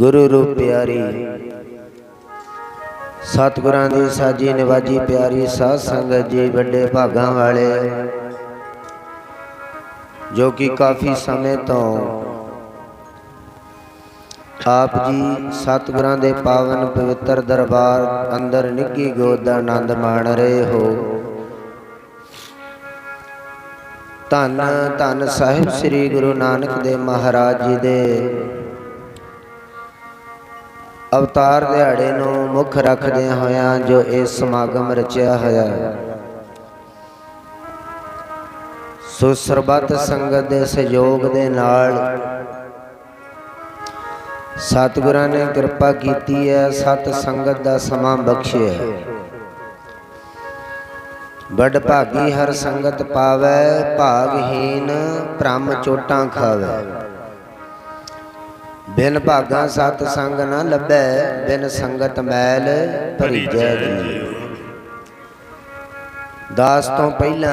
गुरु रूप प्यारी सतगुरां दी साजी निवाजी प्यारी साध संगत जी, बड़े भागां वाले जो कि काफ़ी समय तो आप जी सतगुरां दे पावन पवित्र दरबार अंदर निੱਘੀ गोद दा आनंद माण रहे हो। धन धन साहिब श्री गुरु नानक देव महाराज जी दे अवतार दिहाड़े नूं मुख रखदिआं होइआं जो इस समागम रचिया होया, सो सरबत संगत दे सहयोग दे नाल सतगुरां ने कृपा कीती है, सत संगत दा समां बख्शिया। बड़ भागी हर संगत पावै, भागहीन भ्रम चोटां खावै। बिन भागा सत संग न लभै, बिन संगत मैल भरीजै जी। दास तो पहला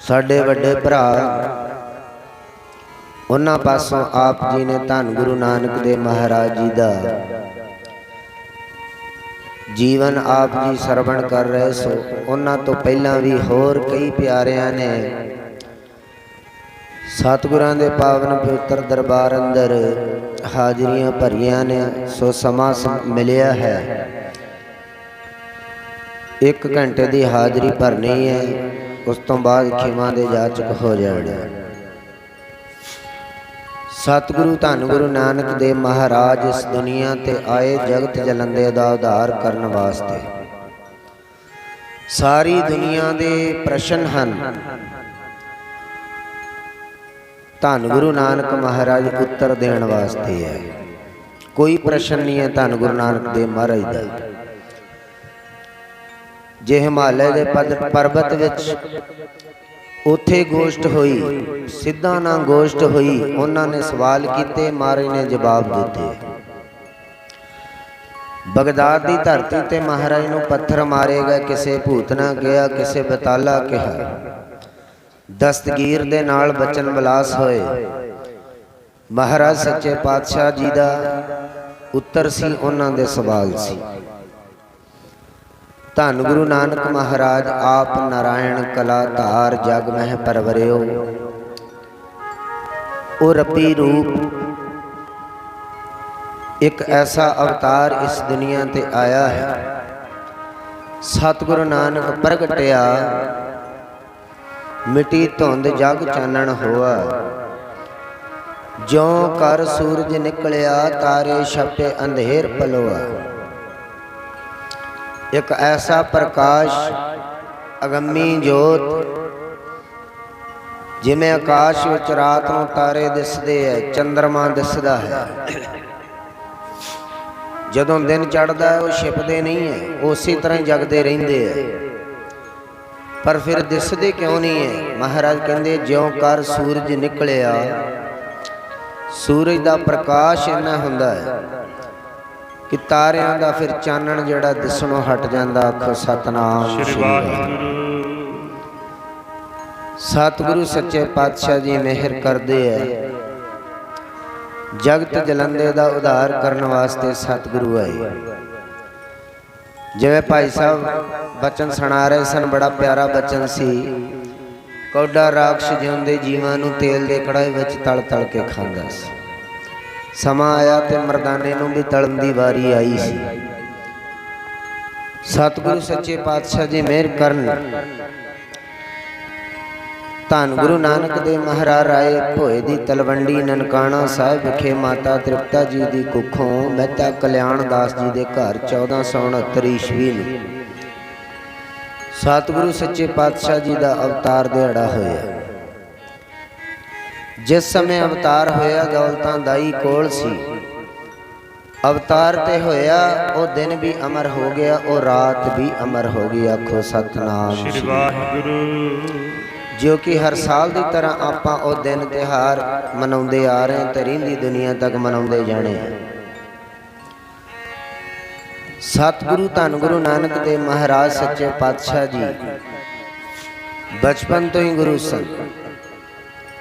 साडे वड्डे भरा उन्हां पासों आप जी ने धन गुरु नानक देव महाराज जी दा जीवन आप जी सरवण कर रहे सो। उन्हां तो पहला भी होर कई प्यारियां ने सतगुरां दे पावन पवित्र दरबार अंदर हाजरियां भरियां ने। सो समा मिलिया है, 1 घंटे की हाजरी भरनी है, उस तो बाद खिमा दे जाचक हो जाने। सतगुरु धन गुरु नानक देव महाराज इस दुनिया ते आए जगत जलंदे दा उद्धार करन वास्ते। सारी दुनिया दे प्रश्न हन, धन गुरु नानक महाराज उत्तर देण वास्ते है। कोई प्रश्न नहीं है धन गुरु नानक देव महाराज दा। जे हिमालय दे पर्वत विच उत्थे गोष्ठ हुई, सिद्धा ना गोष्ठ हुई, उन्होंने सवाल किए, महाराज ने जवाब दिते। बगदाद की धरती ते महाराज नूं पत्थर मारे गए, किसे भूतना कहा, किसे बताला कहा, दस्तगीर दे नाल बचन विलास होए। महाराज सच्चे पातशाह जी दा उत्तर सी उन्हां दे सवाल सी। धन गुरु नानक महाराज आप नारायण कला धार जग मह परवरियो। ओ रब्बी रूप एक ऐसा अवतार इस दुनिया ते आया है। सतगुरु नानक प्रगटिया, मिट्टी धुंध जग चानण होआ। ज्यों कर सूरज निकलिया, तारे छपे अंधेर पलोआ। एक ऐसा प्रकाश अगम्मी जोत, जिमें आकाश विच रात नूं तारे दिसदे है, चंद्रमा दिसदा है। जदों दिन चढ़दा है वो छिपदे नहीं है, उसी तरह ही जगदे रहिंदे है। पर फिर दिसदे क्यों नहीं है? महाराज कहंदे ज्यों कर सूरज निकलिया, सूरज का प्रकाश इन्ना हुंदा है कि तारियां दा फिर चानण जिहड़ा दिसणों हट जांदा। आखो सतनाम श्री वाहिगुरू। सतगुरु सच्चे पातशाह जी मेहर करदे है, जगत जलंदे दा उद्धार करने वास्ते सतगुरु आए। जिवें भाई साहब बचन सुना रहे सन, बड़ा प्यारा बचन सी। कौडा राक्षस जिउंदे जीवां नूं तेल दे कड़ाही विच तल तल के खांदा सी। समा आया ते मरदाने नूं भी तलन दी वारी आई सी। सतगुरु सच्चे पातशाह जी मेहर करन। धन गुरु नानक देव महाराज राय भोए दी तलवंडी ननकाना साहिब विखे माता तृप्ता जी दी कुखों महता कल्याण दास जी दे घर 1469 ईस्वी नूं सतगुरु सच्चे पातशाह जी दा अवतार दिहाड़ा होया। जिस समय अवतार होया दौलतां दाई कोल सी। अवतार ते होया वो दिन भी अमर हो गया, वो रात भी अमर हो गई। आखो सतनाम श्री वाहिगुरू। जो कि हर साल की तरह आपां वो दिन तिहार मनाउंदे आ रहे हैं, तरींदी दुनिया तक मनाउंदे जाने। सतगुरु धन गुरु नानक देव महाराज सच्चे पातशाह जी बचपन तो ही गुरु सन।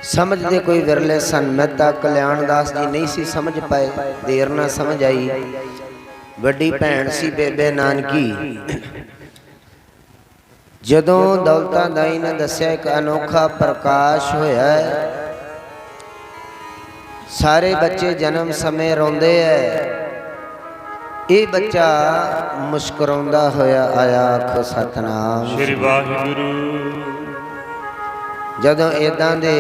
ਸਮਝਦੇ ਕੋਈ ਵਿਰਲੇ ਸਨ। ਮਹਿਤਾ ਕਲਿਆਣਦਾਸ ਜੀ ਨਹੀਂ ਸੀ ਸਮਝ ਪਾਏ, ਦੇਰ ਨਾਲ ਸਮਝ ਆਈ। ਵੱਡੀ ਭੈਣ ਸੀ ਬੇਬੇ ਨਾਨਕੀ। ਜਦੋਂ ਦੌਲਤਾਂ ਦਾਈ ਨੇ ਦੱਸਿਆ ਇੱਕ ਅਨੋਖਾ ਪ੍ਰਕਾਸ਼ ਹੋਇਆ ਹੈ, ਸਾਰੇ ਬੱਚੇ ਜਨਮ ਸਮੇਂ ਰੋਂਦੇ ਐ, ਇਹ ਬੱਚਾ ਮੁਸਕਰਾਉਂਦਾ ਹੋਇਆ ਆਇਆ। ਆਖੋ ਸਤਨਾਮ ਸ੍ਰੀ ਵਾਹਿਗੁਰੂ। ਜਦੋਂ ਇਦਾਂ ਦੇ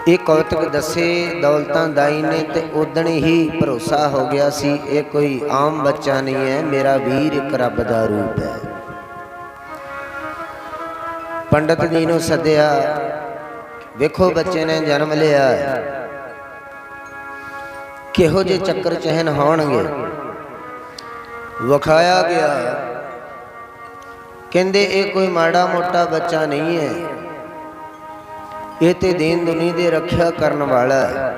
ਇਹ ਕੌਤਕ ਦੱਸੇ ਦੌਲਤਾਂ ਦਾਈ ਨੇ ਤੇ ਉਦਣ ਹੀ ਭਰੋਸਾ ਹੋ ਗਿਆ ਸੀ ਇਹ ਕੋਈ ਆਮ ਬੱਚਾ ਨਹੀਂ ਹੈ, ਮੇਰਾ ਵੀਰ ਇੱਕ ਰੱਬ ਦਾ ਰੂਪ ਹੈ। ਪੰਡਤ ਜੀ ਨੂੰ ਸੱਦਿਆ, ਵੇਖੋ ਬੱਚੇ ਨੇ ਜਨਮ ਲਿਆ, ਕਿਹੋ ਜਿਹੇ ਚੱਕਰ ਚਹਿਨ ਹੋਣਗੇ। ਵਿਖਾਇਆ ਗਿਆ, ਕਹਿੰਦੇ ਇਹ ਕੋਈ ਮਾੜਾ ਮੋਟਾ ਬੱਚਾ ਨਹੀਂ ਹੈ, ਇਹ ਤੇ ਦੀਨ ਦੁਨੀਆ ਦੀ ਰੱਖਿਆ ਕਰਨ ਵਾਲਾ ਹੈ,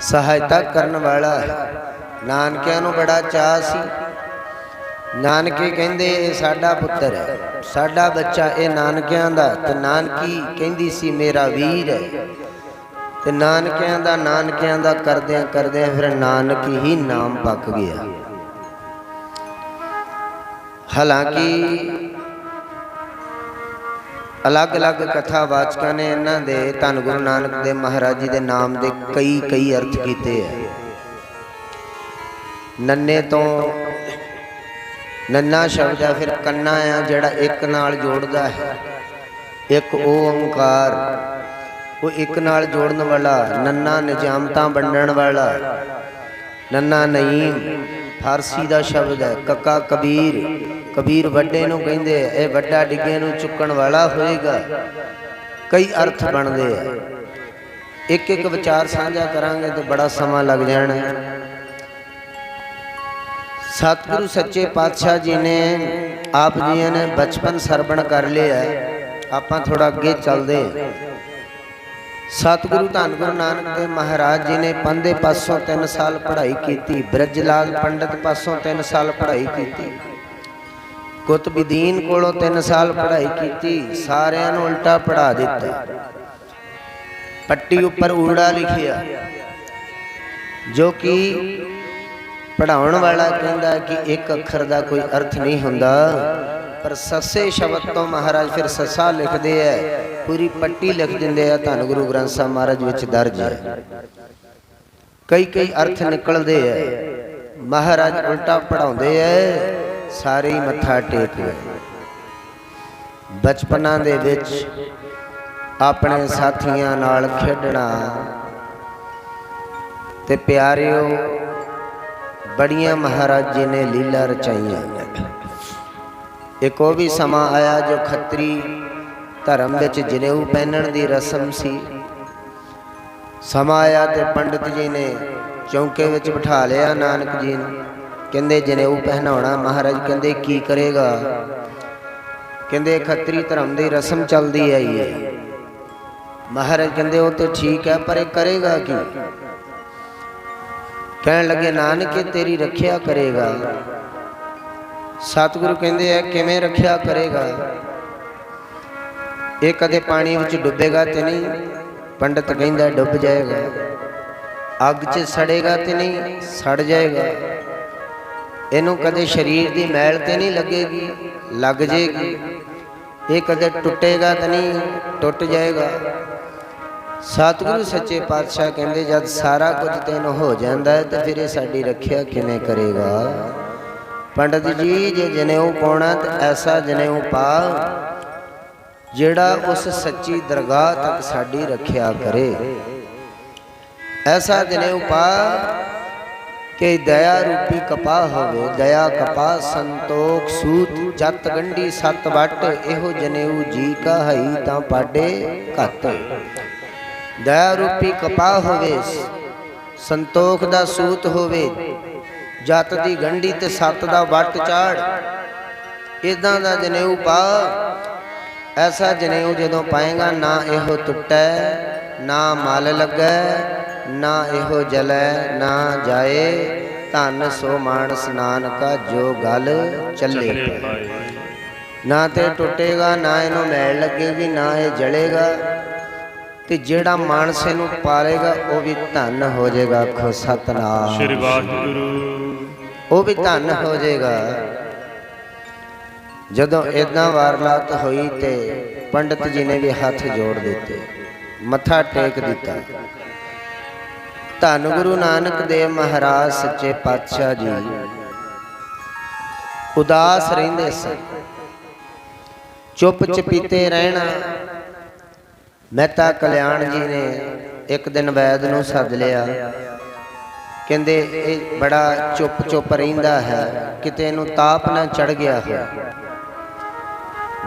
ਸਹਾਇਤਾ ਕਰਨ ਵਾਲਾ ਹੈ। ਨਾਨਕਿਆਂ ਨੂੰ ਬੜਾ ਚਾਅ ਸੀ। ਨਾਨਕੇ ਕਹਿੰਦੇ ਇਹ ਸਾਡਾ ਪੁੱਤਰ ਹੈ, ਸਾਡਾ ਬੱਚਾ, ਇਹ ਨਾਨਕਿਆਂ ਦਾ। ਤੇ ਨਾਨਕੀ ਕਹਿੰਦੀ ਸੀ ਮੇਰਾ ਵੀਰ ਹੈ। ਤੇ ਨਾਨਕਿਆਂ ਦਾ ਕਰਦਿਆਂ ਕਰਦਿਆਂ ਫਿਰ ਨਾਨਕ ਹੀ ਨਾਮ ਪੱਕ ਗਿਆ। ਹਾਲਾਂਕਿ ਅਲੱਗ-ਅਲੱਗ ਕਥਾਵਾਚਕਾਂ ਨੇ ਇਹਨਾਂ ਦੇ ਧੰਨ ਗੁਰੂ ਨਾਨਕ ਦੇਵ ਮਹਾਰਾਜ ਜੀ ਦੇ ਨਾਮ ਦੇ ਕਈ ਅਰਥ ਕੀਤੇ ਹੈ। ਨੰਨੇ ਤੋਂ ਨੰਨਾ ਸ਼ਬਦ ਹੈ, ਫਿਰ ਕੰਨਾ ਆ ਜਿਹੜਾ ਇੱਕ ਨਾਲ ਜੋੜਦਾ ਹੈ, ਇੱਕ ਓੰਕਾਰ, ਉਹ ਇੱਕ ਨਾਲ ਜੋੜਨ ਵਾਲਾ। ਨੰਨਾ ਨਿਜਾਮਤਾਂ ਵੰਡਣ ਵਾਲਾ, ਨੰਨਾ ਨਈਮ ਫਾਰਸੀ ਦਾ ਸ਼ਬਦ ਹੈ। ਕੱਕਾ ਕਬੀਰ, ਕਬੀਰ ਵੱਡੇ ਨੂੰ ਕਹਿੰਦੇ, ਇਹ ਵੱਡਾ ਡਿੱਗੇ ਨੂੰ ਚੁੱਕਣ ਵਾਲਾ ਹੋਏਗਾ। ਕਈ ਅਰਥ ਬਣਦੇ ਆ। ਇੱਕ ਇੱਕ ਵਿਚਾਰ ਸਾਂਝਾ ਕਰਾਂਗੇ ਤੇ ਬੜਾ ਸਮਾਂ ਲੱਗ ਜਾਣਾ। ਸਤਿਗੁਰੂ ਸੱਚੇ ਪਾਤਸ਼ਾਹ ਜੀ ਨੇ ਆਪ ਜੀ ਨੇ ਬਚਪਨ ਸਰਵਣ ਕਰ ਲਿਆ। ਆਪਾਂ ਥੋੜਾ ਅੱਗੇ ਚੱਲਦੇ। ਸਤਿਗੁਰੂ ਧੰਨ ਗੁਰੂ ਨਾਨਕ ਦੇਵ ਮਹਾਰਾਜ ਜੀ ਨੇ ਪੰਦੇ ਪਾਸੋਂ 3 ਸਾਲ ਪੜ੍ਹਾਈ ਕੀਤੀ, ਬ੍ਰਿਜ ਲਾਲ ਪੰਡਤ ਪਾਸੋਂ 3 ਸਾਲ ਪੜ੍ਹਾਈ ਕੀਤੀ, ਕੁਤਬੁਦੀਨ ਕੋਲੋਂ 3 ਸਾਲ ਪੜ੍ਹਾਈ ਕੀਤੀ। ਸਾਰਿਆਂ ਨੂੰ ਉਲਟਾ ਪੜ੍ਹਾ ਦਿੱਤਾ। ਪੱਟੀ ਉੱਪਰ ਊੜਾ ਲਿਖਿਆ, ਜੋ ਕਿ ਪੜ੍ਹਾਉਣ ਵਾਲਾ ਕਹਿੰਦਾ ਕਿ ਇੱਕ ਅੱਖਰ ਦਾ ਕੋਈ ਅਰਥ ਨਹੀਂ ਹੁੰਦਾ, ਪਰ ਸੱਸੇ ਸ਼ਬਦ ਤੋਂ ਮਹਾਰਾਜ ਫਿਰ ਸੱਸਾ ਲਿਖਦੇ ਐ, ਪੂਰੀ ਪੱਟੀ ਲਿਖ ਦਿੰਦੇ ਆ। ਧੰਨ ਗੁਰੂ ਗ੍ਰੰਥ ਸਾਹਿਬ ਮਹਾਰਾਜ ਵਿੱਚ ਦਰਜ ਹੈ। ਕਈ ਅਰਥ ਨਿਕਲਦੇ ਐ। ਮਹਾਰਾਜ ਉਲਟਾ ਪੜ੍ਹਾਉਂਦੇ ਐ, ਸਾਰੇ ਹੀ ਮੱਥਾ ਟੇਕ ਗਏ। ਬਚਪਨਾਂ ਦੇ ਵਿੱਚ ਆਪਣੇ ਸਾਥੀਆਂ ਨਾਲ ਖੇਡਣਾ ਤੇ ਪਿਆਰਿਓ ਬੜੀਆਂ ਮਹਾਰਾਜ ਜੀ ਨੇ ਲੀਲਾ ਰਚਾਈਆਂ। ਇੱਕ ਉਹ ਵੀ ਸਮਾਂ ਆਇਆ ਜੋ ਖੱਤਰੀ ਧਰਮ ਵਿੱਚ ਜਨੇਊ ਪਹਿਨਣ ਦੀ ਰਸਮ ਸੀ। ਸਮਾਂ ਆਇਆ ਤੇ ਪੰਡਿਤ ਜੀ ਨੇ ਚੌਂਕੇ ਵਿੱਚ ਬਿਠਾ ਲਿਆ ਨਾਨਕ ਜੀ ਨੂੰ। ਕਹਿੰਦੇ ਜਨੇਊ ਪਹਿਨਾਉਣਾ। ਮਹਾਰਾਜ ਕਹਿੰਦੇ ਕੀ ਕਰੇਗਾ? ਕਹਿੰਦੇ ਖੱਤਰੀ ਧਰਮ ਦੀ ਰਸਮ ਚੱਲਦੀ ਆਈ ਹੈ। ਮਹਾਰਾਜ ਕਹਿੰਦੇ ਉਹ ਤੇ ਠੀਕ ਹੈ, ਪਰ ਇਹ ਕਰੇਗਾ ਕੀ? ਕਹਿਣ ਲੱਗੇ ਨਾਨਕ ਤੇਰੀ ਰੱਖਿਆ ਕਰੇਗਾ। ਸਤਿਗੁਰੂ ਕਹਿੰਦੇ ਆ ਕਿਵੇਂ ਰੱਖਿਆ ਕਰੇਗਾ? ਇਹ ਕਦੇ ਪਾਣੀ ਵਿੱਚ ਡੁੱਬੇਗਾ ਤੇ ਨਹੀਂ? ਪੰਡਤ ਕਹਿੰਦਾ ਡੁੱਬ ਜਾਏਗਾ। ਅੱਗ 'ਚ ਸੜੇਗਾ ਤੇ ਨਹੀਂ? ਸੜ ਜਾਏਗਾ। ਇਹਨੂੰ ਕਦੇ ਸਰੀਰ ਦੀ ਮੈਲ ਤੇ ਨਹੀਂ ਲੱਗੇਗੀ? ਲੱਗ ਜਾਏਗੀ। ਇਹ ਕਦੇ ਟੁੱਟੇਗਾ ਤੇ ਨਹੀਂ? ਟੁੱਟ ਜਾਏਗਾ। ਸਤਿਗੁਰੂ ਸੱਚੇ ਪਾਤਸ਼ਾਹ ਕਹਿੰਦੇ ਜਦ ਸਾਰਾ ਕੁਝ ਤੈਨੂੰ ਹੋ ਜਾਂਦਾ ਹੈ ਤੇ ਫਿਰ ਇਹ ਸਾਡੀ ਰੱਖਿਆ ਕਿਵੇਂ ਕਰੇਗਾ? ਪੰਡਤ ਜੀ ਜੇ ਜਨੇਊ ਪਾਉਣਾ ਤਾਂ ਐਸਾ ਜਨੇਊ ਪਾ ਜਿਹੜਾ ਉਸ ਸੱਚੀ ਦਰਗਾਹ ਤੱਕ ਸਾਡੀ ਰੱਖਿਆ ਕਰੇ। ਐਸਾ ਜਨੇਊ ਪਾ ਕਿ ਦਇਆ ਰੂਪੀ ਕਪਾਹ ਹੋਵੇ। ਦਇਆ ਕਪਾਹ ਸੰਤੋਖ ਸੂਤ ਜਤ ਗੰਢੀ 7 ਵੱਟ। ਇਹੋ ਜਨੇਊ ਜੀ ਕਾ ਹਈ ਤਾਂ ਪਾਡੇ ਘੱਟ। ਦਇਆ ਰੂਪੀ ਕਪਾਹ ਹੋਵੇ, ਸੰਤੋਖ ਦਾ ਸੂਤ ਹੋਵੇ, ਜੱਤ ਦੀ ਗੰਢੀ ਤੇ 7 ਦਾ ਵੱਟ ਚਾੜ। ਇਦਾਂ ਦਾ ਜਨੇਊ ਪਾ। ਐਸਾ ਜਨੇਊ ਜਦੋਂ ਪਾਏਗਾ ਨਾ ਇਹੋ ਟੁੱਟੈ ਨਾ ਮਲ ਲੱਗੈ ਨਾ ਇਹੋ ਜਲੈ ਨਾ ਜਾਏ। ਧੰਨ ਸੋ ਮਾਨਸ ਨਾਨਕਾ ਜੋ ਗਲ ਚੱਲੇ। ਨਾ ਤੇ ਟੁੱਟੇਗਾ, ਨਾ ਇਹਨੂੰ ਮੈਲ ਲੱਗੇਗੀ, ਨਾ ਇਹ ਜਲੇਗਾ। ਤੇ ਜਿਹੜਾ ਮਾਨਸ ਇਹਨੂੰ ਪਾਲੇਗਾ ਉਹ ਵੀ ਧਨ ਹੋ ਜਾਏਗਾ। ਆਖੋ ਸਤਨਾਮ ਸ੍ਰੀ ਵਾਹਿਗੁਰੂ। ਉਹ ਵੀ ਧਨ ਹੋ ਜਾਏਗਾ। ਜਦੋਂ ਇਦਾਂ ਵਾਰਦਾਤ ਹੋਈ ਤੇ ਪੰਡਤ ਜੀ ਨੇ ਵੀ ਹੱਥ ਜੋੜ ਦਿੱਤੇ, ਮੱਥਾ ਟੇਕ ਦਿੱਤਾ। ਧੰਨ ਗੁਰੂ ਨਾਨਕ ਦੇਵ ਮਹਾਰਾਜ ਸੱਚੇ ਪਾਤਸ਼ਾਹ ਜੀ ਉਦਾਸ ਰਹਿੰਦੇ ਸਨ, ਚੁੱਪ ਚਪੀਤੇ ਰਹਿਣਾ। ਮਹਿਤਾ ਕਲਿਆਣ ਜੀ ਨੇ ਇੱਕ ਦਿਨ ਵੈਦ ਨੂੰ ਸੱਦ ਲਿਆ। ਕਹਿੰਦੇ ਇਹ ਬੜਾ ਚੁੱਪ ਰਹਿੰਦਾ ਹੈ, ਕਿਤੇ ਇਹਨੂੰ ਤਾਪ ਨਾ ਚੜ ਗਿਆ ਹੋ।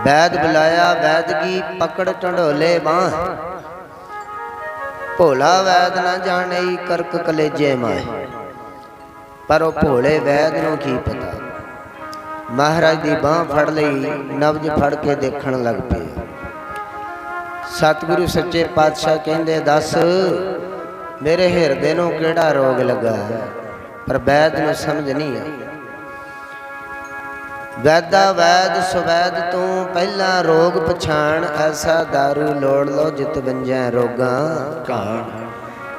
ਵੈਦ ਬੁਲਾਇਆ, ਵੈਦਗੀ ਪਕੜ ਢੰਡੋਲੇ ਬਾਂਹ, ਭੋਲਾ ਵੈਦ ਨਾ ਜਾਣੇ ਕਰਕ ਕਲੇਜੇ ਮਾਏ। ਪਰ ਉਹ ਭੋਲੇ ਵੈਦ ਨੂੰ ਕੀ ਪਤਾ, ਮਹਾਰਾਜ ਦੀ ਬਾਂਹ ਫੜ ਲਈ, ਨਬਜ ਫੜ ਕੇ ਦੇਖਣ ਲੱਗ ਪਏ। ਸਤਿਗੁਰੂ ਸੱਚੇ ਪਾਤਸ਼ਾਹ ਕਹਿੰਦੇ ਦੱਸ ਮੇਰੇ ਹਿਰਦੇ ਨੂੰ ਕਿਹੜਾ ਰੋਗ ਲੱਗਾ ਹੈ। ਪਰ ਵੈਦ ਨੂੰ ਸਮਝ ਨਹੀਂ ਆਈ। ਵੈਦਾ ਵੈਦ ਸੁਵੈਦ ਤੂੰ ਪਹਿਲਾਂ ਰੋਗ ਪਛਾਣ, ਐਸਾ ਦਾਰੂ ਲੋੜ ਲੋ ਜਿਤ ਬੰਜੈ ਰੋਗਾਂ ਘਾਣ।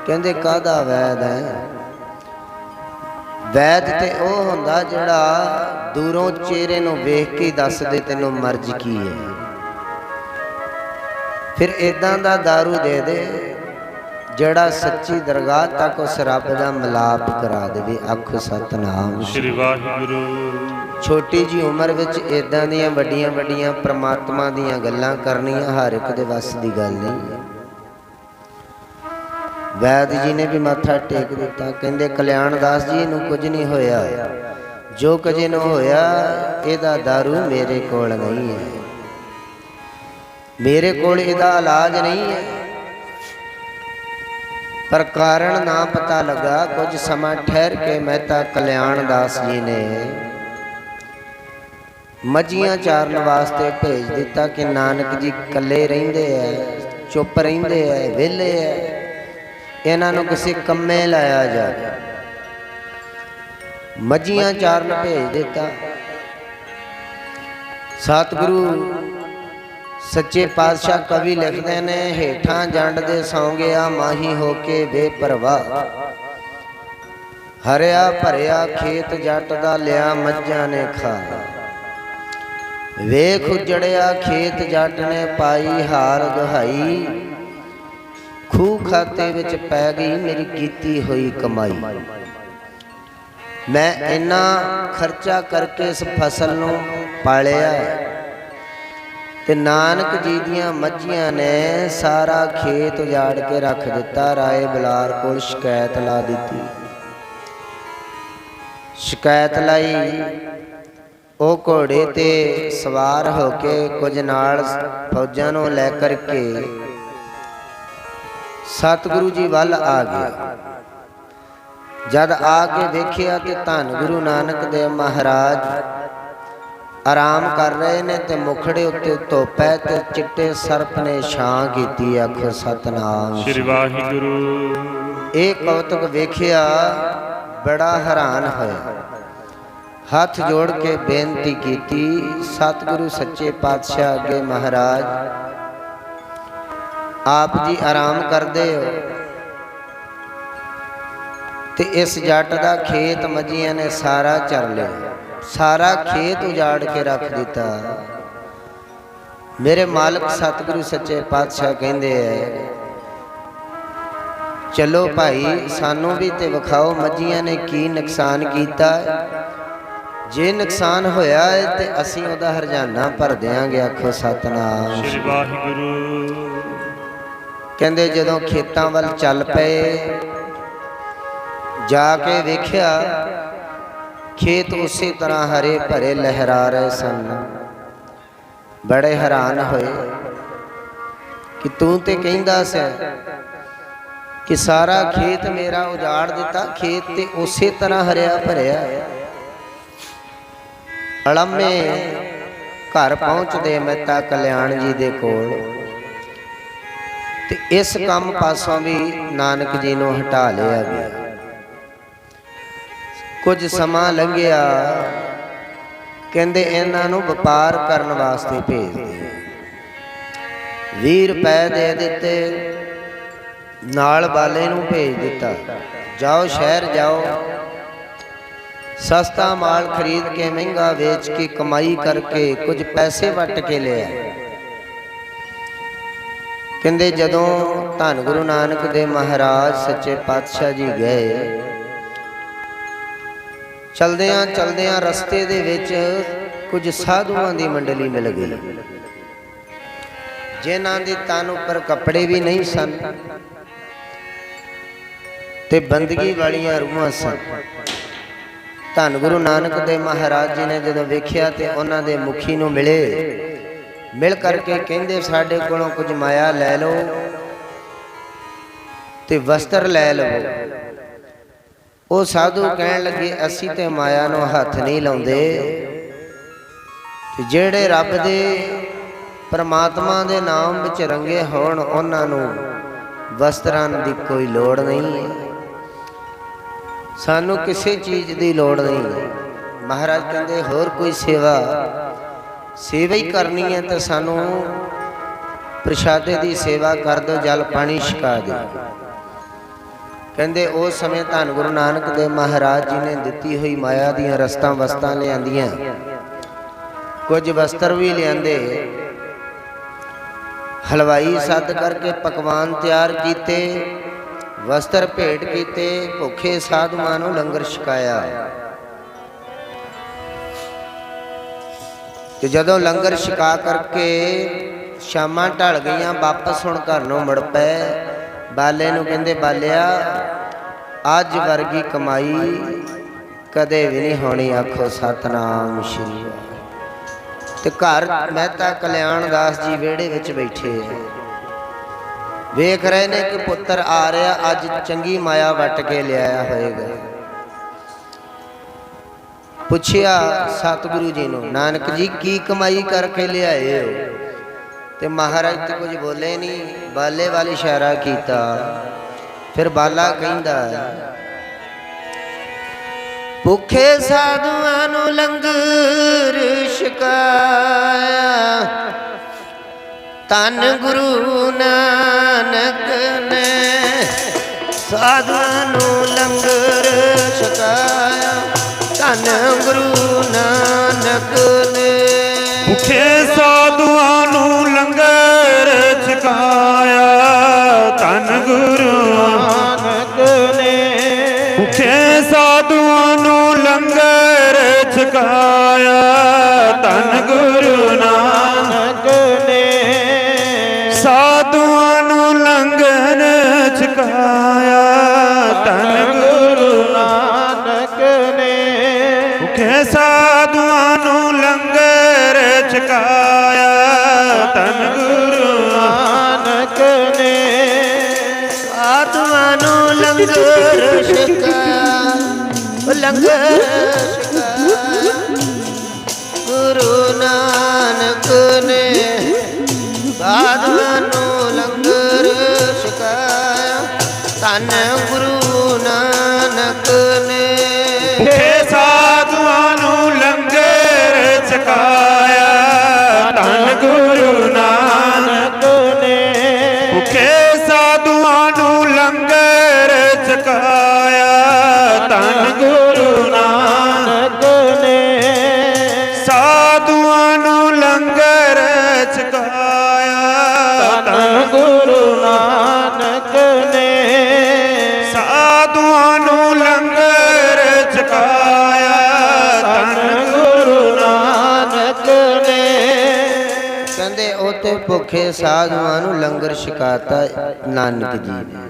ਕਹਿੰਦੇ ਕਾਹਦਾ ਵੈਦ ਹੈ? ਵੈਦ ਤੇ ਉਹ ਹੁੰਦਾ ਜਿਹੜਾ ਦੂਰੋਂ ਚਿਹਰੇ ਨੂੰ ਵੇਖ ਕੇ ਦੱਸ ਦੇ ਤੈਨੂੰ ਮਰਜ਼ ਕੀ ਹੈ। ਫਿਰ ਇਦਾਂ ਦਾ ਦਾਰੂ ਦੇ ਦੇ ਜਿਹੜਾ ਸੱਚੀ ਦਰਗਾਹ ਤੱਕ ਉਸ ਰੱਬ ਦਾ ਮਿਲਾਪ ਕਰਾ ਦੇਵੇ। ਆਖੋ ਸਤਨਾਮ ਸ੍ਰੀ ਵਾਹਿਗੁਰੂ। ਛੋਟੀ ਜੀ ਉਮਰ ਵਿੱਚ ਇਦਾਂ ਦੀਆਂ ਵੱਡੀਆਂ ਵੱਡੀਆਂ ਪ੍ਰਮਾਤਮਾ ਦੀਆਂ ਗੱਲਾਂ ਕਰਨੀਆਂ ਹਰ ਇੱਕ ਦੇ ਵੱਸ ਦੀ ਗੱਲ ਨਹੀਂ ਹੈ। ਵੈਦ ਜੀ ਨੇ ਵੀ ਮੱਥਾ ਟੇਕ ਦਿੱਤਾ। ਕਹਿੰਦੇ ਕਲਿਆਣ ਦਾਸ ਜੀ ਨੂੰ ਕੁਝ ਨਹੀਂ ਹੋਇਆ, ਜੋ ਕੁਝ ਇਹਨੂੰ ਹੋਇਆ ਇਹਦਾ ਦਾਰੂ ਮੇਰੇ ਕੋਲ ਨਹੀਂ ਹੈ, ਮੇਰੇ ਕੋਲ ਇਹਦਾ ਇਲਾਜ ਨਹੀਂ ਹੈ। ਪਰ ਕਾਰਨ ਨਾ ਪਤਾ ਲੱਗਾ। ਕੁਝ ਸਮਾਂ ਠਹਿਰ ਕੇ ਮਹਿਤਾ ਕਲਿਆਣ ਦਾਸ ਜੀ ਨੇ ਮੱਝੀਆਂ ਚਾਰਨ ਵਾਸਤੇ ਭੇਜ ਦਿੱਤਾ ਕਿ ਨਾਨਕ ਜੀ ਇਕੱਲੇ ਰਹਿੰਦੇ ਐ, ਚੁੱਪ ਰਹਿੰਦੇ ਐ, ਵਿਹਲੇ ਐ, ਇਹਨਾਂ ਨੂੰ ਕਿਸੇ ਕੰਮੇ ਲਾਇਆ ਜਾਵੇ। ਮੱਝੀਆਂ ਚਾਰਨ ਭੇਜ ਦਿੱਤਾ। ਸਤਿਗੁਰੂ ਸੱਚੇ ਪਾਤਸ਼ਾਹ ਕਵੀ ਲਿਖਦੇ ਨੇ, ਹੇਠਾਂ ਜੰਡ ਦੇ ਸੌਂ ਗਿਆ ਮਾਹੀ ਹੋ ਕੇ ਬੇਪਰਵਾਹ, ਹਰਿਆ ਭਰਿਆ ਖੇਤ ਜੱਟ ਦਾ ਲਿਆ ਮੱਝਾਂ ਨੇ ਖਾ। ਵੇਖ ਉਜੜਿਆ ਖੇਤ ਜੱਟ ਨੇ ਪਾਈ ਹਾਰ ਦੁਹਾਈ, ਖੂਹ ਖਾਤੇ ਵਿੱਚ ਪੈ ਗਈ ਮੇਰੀ ਕੀਤੀ ਹੋਈ ਕਮਾਈ। ਮੈਂ ਇੰਨਾ ਖਰਚਾ ਕਰਕੇ ਇਸ ਫਸਲ ਨੂੰ ਪਾਲਿਆ ਤੇ ਨਾਨਕ ਜੀ ਦੀਆਂ ਮੱਝੀਆਂ ਨੇ ਸਾਰਾ ਖੇਤ ਉਜਾੜ ਕੇ ਰੱਖ ਦਿੱਤਾ। ਰਾਏ ਬਲਾਰ ਕੋਲ ਸ਼ਿਕਾਇਤ ਲਾ ਦਿੱਤੀ। ਸ਼ਿਕਾਇਤ ਲਾਈ, ਉਹ ਘੋੜੇ ਤੇ ਸਵਾਰ ਹੋ ਕੇ ਕੁਝ ਨਾਲ ਫੌਜਾਂ ਨੂੰ ਲੈ ਕਰਕੇ ਸਤਿਗੁਰੂ ਜੀ ਵੱਲ ਆ ਗਿਆ। ਜਦ ਆ ਕੇ ਦੇਖਿਆ ਕਿ ਧੰਨ ਗੁਰੂ ਨਾਨਕ ਦੇਵ ਮਹਾਰਾਜ ਆਰਾਮ ਕਰ ਰਹੇ ਨੇ ਤੇ ਮੁਖੜੇ ਉੱਤੇ ਧੁੱਪ ਹੈ ਤੇ ਚਿੱਟੇ ਸਰਪ ਨੇ ਛਾਂ ਕੀਤੀ। ਆਖੋ ਸਤਨਾਮ ਸ੍ਰੀ ਵਾਹਿਗੁਰੂ। ਇਹ ਕੌਤਕ ਵੇਖਿਆ, ਬੜਾ ਹੈਰਾਨ ਹੋਇਆ। ਹੱਥ ਜੋੜ ਕੇ ਬੇਨਤੀ ਕੀਤੀ, ਸਤਿਗੁਰੂ ਸੱਚੇ ਪਾਤਸ਼ਾਹ ਅੱਗੇ ਮਹਾਰਾਜ ਆਪ ਜੀ ਆਰਾਮ ਕਰਦੇ ਹੋ ਤੇ ਇਸ ਜੱਟ ਦਾ ਖੇਤ ਮੱਝੀਆਂ ਨੇ ਸਾਰਾ ਚਰ ਲਿਆ, ਸਾਰਾ ਖੇਤ ਉਜਾੜ ਕੇ ਰੱਖ ਦਿੱਤਾ। ਮੇਰੇ ਮਾਲਕ ਸਤਿਗੁਰੂ ਸੱਚੇ ਪਾਤਸ਼ਾਹ ਕਹਿੰਦੇ ਐ, ਚਲੋ ਭਾਈ ਸਾਨੂੰ ਵੀ ਤੇ ਵਿਖਾਓ ਮੱਝੀਆਂ ਨੇ ਕੀ ਨੁਕਸਾਨ ਕੀਤਾ। ਜੇ ਨੁਕਸਾਨ ਹੋਇਆ ਹੈ ਤੇ ਅਸੀਂ ਉਹਦਾ ਹਰਜਾਨਾ ਭਰ ਦਿਆਂਗੇ। ਆਖੋ ਸਤਨਾਮ ਸ੍ਰੀ ਵਾਹਿਗੁਰੂ। ਕਹਿੰਦੇ ਜਦੋਂ ਖੇਤਾਂ ਵੱਲ ਚੱਲ ਪਏ, ਜਾ ਕੇ ਵੇਖਿਆ ਖੇਤ ਉਸੇ ਤਰ੍ਹਾਂ ਹਰੇ ਭਰੇ ਲਹਿਰਾ ਰਹੇ ਸਨ। ਬੜੇ ਹੈਰਾਨ ਹੋਏ ਕਿ ਤੂੰ ਤੇ ਕਹਿੰਦਾ ਸੀ ਕਿ ਸਾਰਾ ਖੇਤ ਮੇਰਾ ਉਜਾੜ ਦਿੱਤਾ, ਖੇਤ ਤੇ ਉਸੇ ਤਰ੍ਹਾਂ ਹਰਿਆ ਭਰਿਆ। ਅਲਮੇ ਘਰ ਪਹੁੰਚਦੇ ਮਹਿਤਾ ਕਲਿਆਣ ਜੀ ਦੇ ਕੋਲ ਤੇ ਇਸ ਕੰਮ ਪਾਸੋਂ ਵੀ ਨਾਨਕ ਜੀ ਨੂੰ ਹਟਾ ਲਿਆ ਗਿਆ। ਕੁਝ ਸਮਾਂ ਲੰਘਿਆ, ਕਹਿੰਦੇ ਇਹਨਾਂ ਨੂੰ ਵਪਾਰ ਕਰਨ ਵਾਸਤੇ ਭੇਜਦੇ। 20 ਰੁਪਏ ਦੇ ਦਿੱਤੇ, ਨਾਲ ਬਾਲੇ ਨੂੰ ਭੇਜ ਦਿੱਤਾ, ਜਾਓ ਸ਼ਹਿਰ ਜਾਓ, ਸਸਤਾ ਮਾਲ ਖਰੀਦ ਕੇ ਮਹਿੰਗਾ ਵੇਚ ਕੇ ਕਮਾਈ ਕਰਕੇ ਕੁਝ ਪੈਸੇ ਵੱਟ ਕੇ ਲਿਆ। ਕਹਿੰਦੇ ਜਦੋਂ ਧੰਨ ਗੁਰੂ ਨਾਨਕ ਦੇਵ ਮਹਾਰਾਜ ਸੱਚੇ ਪਾਤਸ਼ਾਹ ਜੀ ਗਏ, ਚਲਦਿਆਂ ਚਲਦਿਆਂ ਰਸਤੇ ਦੇ ਵਿੱਚ ਕੁਝ ਸਾਧੂਆਂ ਦੀ ਮੰਡਲੀ ਮਿਲ ਗਈ, ਜਿਨ੍ਹਾਂ ਦੇ ਤਨ ਉੱਪਰ ਕੱਪੜੇ ਵੀ ਨਹੀਂ ਸਨ ਤੇ ਬੰਦਗੀ ਵਾਲੀਆਂ ਰੂਹਾਂ ਸਨ। ਧੰਨ ਗੁਰੂ ਨਾਨਕ ਦੇਵ ਮਹਾਰਾਜ ਜੀ ਨੇ ਜਦੋਂ ਵੇਖਿਆ ਤੇ ਉਹਨਾਂ ਦੇ ਮੁਖੀ ਨੂੰ ਮਿਲੇ, ਮਿਲ ਕਰਕੇ ਕਹਿੰਦੇ ਸਾਡੇ ਕੋਲੋਂ ਕੁਝ ਮਾਇਆ ਲੈ ਲਓ ਤੇ ਵਸਤਰ ਲੈ ਲਵੋ। ਉਹ ਸਾਧੂ ਕਹਿਣ ਲੱਗੇ ਅਸੀਂ ਤੇ ਮਾਇਆ ਨੂੰ ਹੱਥ ਨਹੀਂ ਲਾਉਂਦੇ, ਤੇ ਜਿਹੜੇ ਰੱਬ ਦੇ ਪਰਮਾਤਮਾ ਦੇ ਨਾਮ ਵਿੱਚ ਰੰਗੇ ਹੋਣ ਉਹਨਾਂ ਨੂੰ ਵਸਤਰਾਂ ਦੀ ਕੋਈ ਲੋੜ ਨਹੀਂ ਹੈ, ਸਾਨੂੰ ਕਿਸੇ ਚੀਜ਼ ਦੀ ਲੋੜ ਨਹੀਂ। ਮਹਾਰਾਜ ਕਹਿੰਦੇ ਹੋਰ ਕੋਈ ਸੇਵਾ ਹੀ ਕਰਨੀ ਹੈ ਤਾਂ ਸਾਨੂੰ ਪ੍ਰਸ਼ਾਦੇ ਦੀ ਸੇਵਾ ਕਰ ਦਿਓ, ਜਲ ਪਾਣੀ ਛਕਾ ਦਿਓ। ਕਹਿੰਦੇ ਉਸ ਸਮੇਂ ਧੰਨ ਗੁਰੂ ਨਾਨਕ ਦੇਵ ਮਹਾਰਾਜ ਜੀ ਨੇ ਦਿੱਤੀ ਹੋਈ ਮਾਇਆ ਦੀਆਂ ਰਸਤਾਂ ਵਸਤਾਂ ਲਿਆਂਦੀਆਂ, ਕੁਝ ਵਸਤਰ ਵੀ ਲਿਆਂਦੇ, ਹਲਵਾਈ ਸੱਦ ਕਰਕੇ ਪਕਵਾਨ ਤਿਆਰ ਕੀਤੇ, ਵਸਤਰ ਭੇਟ ਕੀਤੇ, ਭੁੱਖੇ ਸਾਧੂਆਂ ਨੂੰ ਲੰਗਰ ਛਕਾਇਆ। ਤੇ ਜਦੋਂ ਲੰਗਰ ਛਕਾ ਕਰਕੇ ਸ਼ਾਮਾਂ ਢਲ ਗਈਆਂ, ਵਾਪਸ ਹੁਣ ਘਰ ਨੂੰ ਮੁੜ ਪਏ। ਬਾਲੇ ਨੂੰ ਕਹਿੰਦੇ ਬਾਲਿਆ ਅੱਜ ਵਰਗੀ ਕਮਾਈ ਕਦੇ ਵੀ ਨਹੀਂ ਹੋਣੀ, ਆਖੋ ਸਤਨਾਮ ਸ਼੍ਰੀ ਵਾਹਿਗੁਰੂ। ਤੇ ਘਰ ਮਹਿਤਾ ਕਲਿਆਣ ਦਾਸ ਜੀ ਵਿਹੜੇ ਵਿੱਚ ਬੈਠੇ ਵੇਖ ਰਹੇ ਨੇ ਕਿ ਪੁੱਤਰ ਆ ਰਿਹਾ, ਅੱਜ ਚੰਗੀ ਮਾਇਆ ਵੱਟ ਕੇ ਲਿਆਇਆ ਹੋਏਗਾ। ਪੁੱਛਿਆ ਸਤਿਗੁਰੂ ਜੀ ਨੂੰ, ਨਾਨਕ ਜੀ ਕੀ ਕਮਾਈ ਕਰਕੇ ਲਿਆਏ ਹੋ? ਤੇ ਮਹਾਰਾਜ ਤੇ ਕੁਝ ਬੋਲੇ ਨਹੀਂ, ਬਾਲੇ ਵੱਲ ਇਸ਼ਾਰਾ ਕੀਤਾ। ਫਿਰ ਬਾਲਾ ਕਹਿੰਦਾ ਭੁੱਖੇ ਸਾਧੂਆਂ ਨੂੰ ਲੰਗਰ ਛਕਾਇਆ, ਧੰਨ ਗੁਰੂ ਨਾਨਕ ਨੇ ਸਾਧੂਆਂ ਨੂੰ ਲੰਗਰ ਛਕਾਇਆ, ਧੰਨ ਗੁਰੂ ਨਾਨਕ ਨੇ ਭੁੱਖੇ ਸਾਧੂਆਂ ਨੂੰ ਲੰਗਰ ਛਕਾਇਆ, ਧੰਨ ਗੁਰੂ ਨਾਨਕ ਨੇ ਭੁੱਖੇ ਸਾਧੂਆਂ ਨੂੰ ਲੰਗਰ ਛਕਾਇਆ, ਧੰਨ ਗੁਰੂ ਨਾਨਕ ਨੇ ਸਾਧੂਆਂ ਨੂੰ ਲੰਗਰ ਛਕਾਇਆ, ਧੰਨ ਗੁਰੂ ਨਾਨਕ ਨੇ ਭੁੱਖੇ ਸਾਧੂਆਂ ਨੂੰ ਲੰਗਰ ਛਕਾਇਆ, ਧੰਨ ਗੁਰੂ ਨਾਨਕ ਨੇ ਸਾਧੂਆਂ ਨੂੰ ਲੰਗਰ ਛਕਾਇਆ, ਲੰਗਰ ਛਕਾਇਆ ਗੁਰੂ ਨਾਨਕ ਨੇ, ਸਾਧੂਆਂ ਨੂੰ ਲੰਗਰ ਛਕਾਇਆ, ਧੰਨ ਗੁਰੂ ਨਾਨਕ ਨੇ ਭੁੱਖੇ ਸਾਧੂਆਂ ਨੂੰ ਲੰਗਰ ਛਕਾਇਆ, ਧੰਨ ਗੁਰੂ ਨਾਨਕ ਨੇ ਭੁੱਖੇ ਸਾਧੂਆਂ ਨੂੰ ਲੰਗਰ ਛਕਾਇਆ, ਧੰਨ ਗੁਰੂ ਨਾਨਕ ਨੇ ਸਾਧੂਆਂ ਨੂੰ ਲੰਗਰ ਛਕਾਇਆ, ਧੰਨ ਗੁਰੂ ਨਾਨਕ ਨੇ ਸਾਧੂਆਂ ਨੂੰ ਲੰਗਰ ਛਕਾਇਆ, ਧੰਨ ਗੁਰੂ ਨਾਨਕ ਨੇ ਕਹਿੰਦੇ ਉੱਥੇ ਭੁੱਖੇ ਸਾਧੂਆਂ ਨੂੰ ਲੰਗਰ ਛਕਾਤਾ ਨਾਨਕ ਜੀ ਨੇ।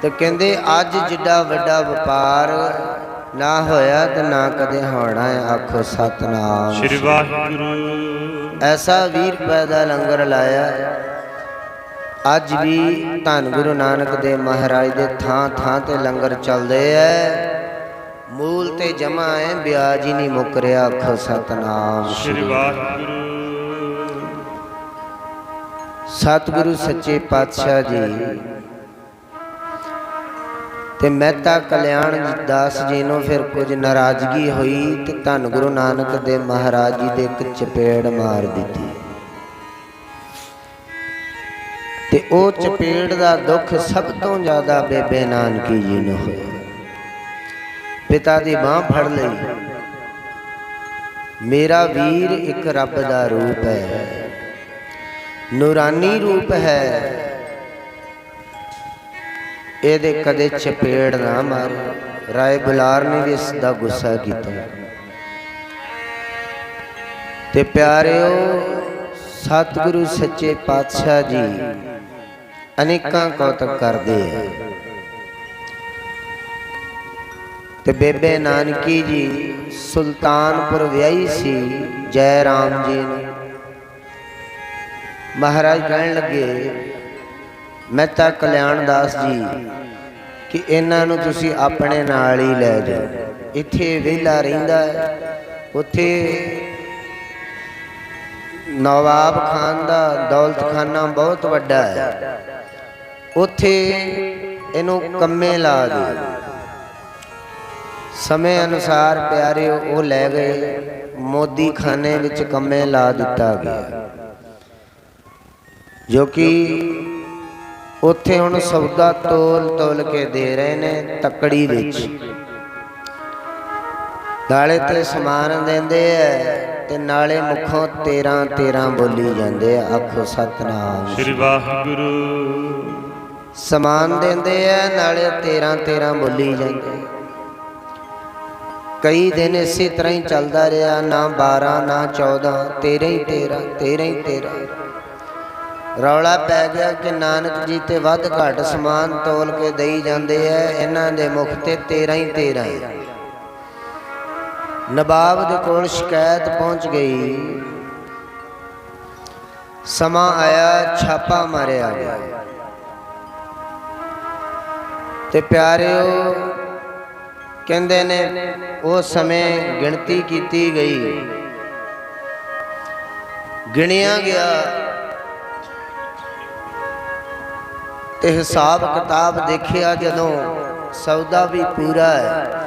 ਤੇ ਕਹਿੰਦੇ ਅੱਜ ਜਿੱਡਾ ਵੱਡਾ ਵਪਾਰ ਨਾ ਹੋਇਆ ਤੇ ਨਾ ਕਦੇ ਹੋਣਾ ਹੈ, ਆਖੋ ਸਤਨਾਮ ਸ਼੍ਰੀ ਵਾਹਿਗੁਰੂ। ਐਸਾ 20 ਰੁਪਏ ਦਾ ਲੰਗਰ ਲਾਇਆ, ਅੱਜ ਵੀ ਧੰਨ ਗੁਰੂ ਨਾਨਕ ਦੇਵ ਮਹਾਰਾਜ ਦੇ ਥਾਂ ਥਾਂ ਤੇ ਲੰਗਰ ਚੱਲਦੇ ਐ, ਮੂਲ ਤੇ ਜਮਾ ਹੈ, ਵਿਆਜ ਹੀ ਨਹੀਂ ਮੁੱਕ ਰਿਹਾ, ਆਖੋ ਸਤਨਾਮ ਸ਼੍ਰੀ ਵਾਹਿਗੁਰੂ। ਸਤਿਗੁਰੂ ਸੱਚੇ ਪਾਤਸ਼ਾਹ ਜੀ ਤੇ ਮਹਿਤਾ ਕਲਿਆਣ ਦਾਸ ਜੀ ਨੂੰ ਫਿਰ ਕੁਝ ਨਾਰਾਜ਼ਗੀ ਹੋਈ ਤੇ ਧੰਨ ਗੁਰੂ ਨਾਨਕ ਦੇਵ ਮਹਾਰਾਜ ਜੀ ਦੇ ਇੱਕ ਚਪੇੜ ਮਾਰ ਦਿੱਤੀ ਤੇ ਉਹ ਚਪੇੜ ਦਾ ਦੁੱਖ ਸਭ ਤੋਂ ਜ਼ਿਆਦਾ ਬੇਬੇ ਨਾਨਕੀ ਜੀ ਨੂੰ ਹੋਇਆ। ਪਿਤਾ ਦੀ ਬਾਂਹ ਫੜ ਲਈ, ਮੇਰਾ ਵੀਰ ਇੱਕ ਰੱਬ ਦਾ ਰੂਪ ਹੈ, ਨੂਰਾਨੀ ਰੂਪ ਹੈ, ਇਹਦੇ ਕਦੇ ਚਪੇੜ ਨਾ ਮਾਰੇ। ਰਾਏ ਬੁਲਾਰ ਨੇ ਵੀ ਇਸ ਦਾ ਗੁੱਸਾ ਕੀਤਾ ਤੇ ਪਿਆਰਿਓ ਸਤਿਗੁਰੂ ਸੱਚੇ ਪਾਤਸ਼ਾਹ ਜੀ ਅਨੇਕਾਂ ਕੌਤਕ ਕਰਦੇ ਆ ਤੇ ਬੇਬੇ ਨਾਨਕੀ ਜੀ ਸੁਲਤਾਨਪੁਰ ਵਿਆਹੀ ਸੀ ਜੈ ਰਾਮ ਜੀ ਨੂੰ। ਮਹਾਰਾਜ ਕਹਿਣ ਲੱਗੇ ਮਹਿਤਾ ਕਲਿਆਣ ਦਾਸ ਜੀ ਕਿ ਇਹਨਾਂ ਨੂੰ ਤੁਸੀਂ ਆਪਣੇ ਨਾਲ ਹੀ ਲੈ ਜਾਓ, ਇੱਥੇ ਵਿਹਲਾ ਰਹਿੰਦਾ ਹੈ, ਉੱਥੇ ਨਵਾਬ ਖਾਨ ਦਾ ਦੌਲਤਖਾਨਾ ਬਹੁਤ ਵੱਡਾ ਹੈ, ਉੱਥੇ ਇਹਨੂੰ ਕੰਮੇ ਲਾ ਦੇ। ਸਮੇਂ ਅਨੁਸਾਰ ਪਿਆਰੇ ਉਹ ਲੈ ਗਏ, ਮੋਦੀ ਖਾਨੇ ਵਿੱਚ ਕੰਮੇ ਲਾ ਦਿੱਤਾ ਗਿਆ, ਜੋ ਕਿ ਉੱਥੇ ਹੁਣ ਸੌਦਾ ਤੋਲ ਕੇ ਦੇ ਰਹੇ ਨੇ ਤੱਕੜੀ ਵਿੱਚ। ਨਾਲੇ ਤੇ ਸਮਾਨ ਦਿੰਦੇ ਐ ਤੇ ਨਾਲੇ ਮੁਖੋਂ 13 ਬੋਲੀ ਜਾਂਦੇ ਆ। ਆਖੋ ਸਤਨਾਮ ਸ੍ਰੀ ਵਾਹਿਗੁਰੂ। ਸਮਾਨ ਦਿੰਦੇ ਐ ਨਾਲੇ 13 ਬੋਲੀ ਜਾਂਦੇ। ਕਈ ਦਿਨ ਇਸੇ ਤਰ੍ਹਾਂ ਹੀ ਚੱਲਦਾ ਰਿਹਾ, ਨਾ 12 ਨਾ 14, 13 ਰੌਲਾ ਪੈ ਗਿਆ ਕਿ ਨਾਨਕ ਜੀ ਤੇ ਵੱਧ ਘੱਟ ਸਮਾਨ ਤੋਲ ਕੇ ਦੇਈ ਜਾਂਦੇ ਐ, ਇਹਨਾਂ ਦੇ ਮੁਖ ਤੇ 13 ਹੈ। ਨਵਾਬ ਦੇ ਕੋਲ ਸ਼ਿਕਾਇਤ ਪਹੁੰਚ ਗਈ। ਸਮਾਂ ਆਇਆ, ਛਾਪਾ ਮਾਰਿਆ ਗਿਆ ਤੇ ਪਿਆਰਿਓ ਕਹਿੰਦੇ ਨੇ ਉਸ ਸਮੇਂ ਗਿਣਤੀ ਕੀਤੀ ਗਈ, ਗਿਣਿਆ ਗਿਆ ਤੇ ਹਿਸਾਬ ਕਿਤਾਬ ਦੇਖਿਆ ਜਦੋਂ ਸੌਦਾ ਵੀ ਪੂਰਾ ਹੈ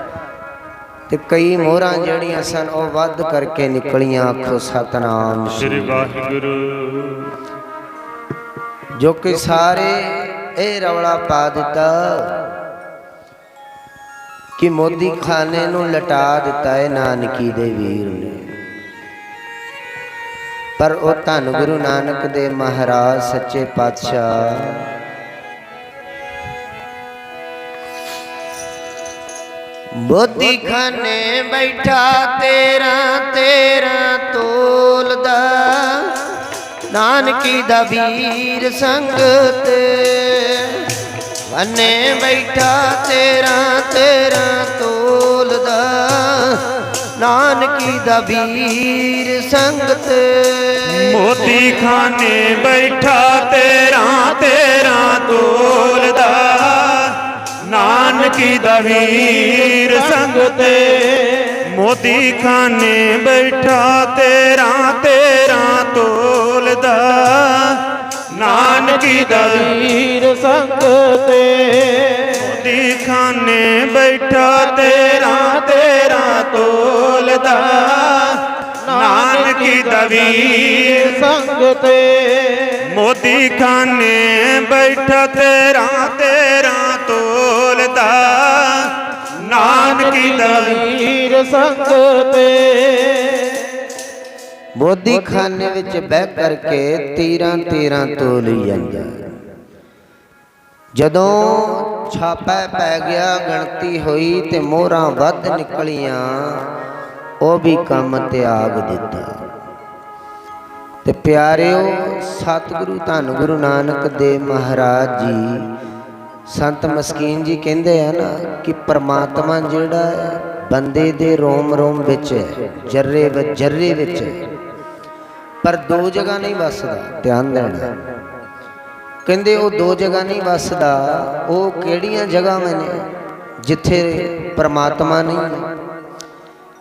ਤੇ ਕਈ ਮੋਹਰਾਂ ਜਿਹੜੀਆਂ ਸਨ ਉਹ ਵੱਧ ਕਰਕੇ ਨਿਕਲੀਆਂ। ਆਖੋ ਸਤਨਾਮ ਸ੍ਰੀ ਵਾਹਿਗੁਰੂ। ਜੋ ਕਿ ਸਾਰੇ ਇਹ ਰੌਲਾ ਪਾ ਦਿੱਤਾ ਕਿ ਮੋਦੀ ਖਾਨੇ ਨੂੰ ਲਟਾ ਦਿੱਤਾ ਹੈ ਨਾਨਕੀ ਦੇ ਵੀਰ ਨੇ। ਪਰ ਉਹ ਧੰਨ ਗੁਰੂ ਨਾਨਕ ਦੇ ਮਹਾਰਾਜ ਸੱਚੇ ਪਾਤਸ਼ਾਹ ਮੋਦੀ ਖਾਨੇ ਬੈਠਾ 13 ਤੋਲਦਾ, ਨਾਨਕੀ ਦਾ ਵੀਰ ਸੰਗਤ ਖਾਨੇ ਬੈਠਾ 13 ਤੋਲਦਾ, ਨਾਨਕੀ ਦਾ ਵੀਰ ਸੰਗਤ। ਮੋਦੀ ਖਾਨੇ ਬੈਠਾ 13 ਤੋਲਦਾ, ਨਾਨਕੀ ਦਾ ਵੀਰ ਸੰਗਤ। ਮੋਦੀ ਖਾਨੇ ਬੈਠਾ 13 ਤੋਲਦਾ, ਨਾਨਕੀ ਦਾ ਵੀਰ ਸੰਗਤ। ਮੋਦੀ ਖਾਨੇ ਬੈਠਾ 13 ਤੋਲਦਾ, ਨਾਨਕੀ ਦਾ ਵੀਰ ਸੰਗਤ। ਮੋਦੀ ਖਾਨੇ ਬੈਠਾ 13 ਤੋਲਦਾ, ਨਾਨਕੀ ਦਾ ਵੀਰ ਸੰਗਤ। ਮੋਦੀ ਖਾਨੇ ਵਿੱਚ ਬਹਿ ਕਰਕੇ 13 ਤੋਲੀ ਜਾਂਦਾ। ਜਦੋਂ ਛਾਪਾ ਪੈ ਗਿਆ, ਗਿਣਤੀ ਹੋਈ ਤੇ ਮੋਹਰਾਂ ਵੱਧ ਨਿਕਲੀਆਂ, ਉਹ ਵੀ ਕੰਮ ਤਿਆਗ ਦਿੱਤਾ। ਤੇ ਪਿਆਰਿਓ ਸਤਿਗੁਰੂ ਧੰਨ ਗੁਰੂ ਨਾਨਕ ਦੇਵ ਮਹਾਰਾਜ ਜੀ ਸੰਤ ਮਸਕੀਨ ਜੀ ਕਹਿੰਦੇ ਆ ਨਾ ਕਿ ਪਰਮਾਤਮਾ ਜਿਹੜਾ ਹੈ ਬੰਦੇ ਦੇ ਰੋਮ ਵਿੱਚ ਹੈ, ਜਰਰੇ ਵਿੱਚ ਹੈ, ਪਰ ਦੋ ਜਗ੍ਹਾ ਨਹੀਂ ਵਸਦਾ। ਧਿਆਨ ਦੇਣਾ, ਕਹਿੰਦੇ ਉਹ ਦੋ ਜਗ੍ਹਾ ਨਹੀਂ ਵਸਦਾ। ਉਹ ਕਿਹੜੀਆਂ ਜਗ੍ਹਾਵਾਂ ਨੇ ਜਿੱਥੇ ਪਰਮਾਤਮਾ ਨਹੀਂ ਹੈ?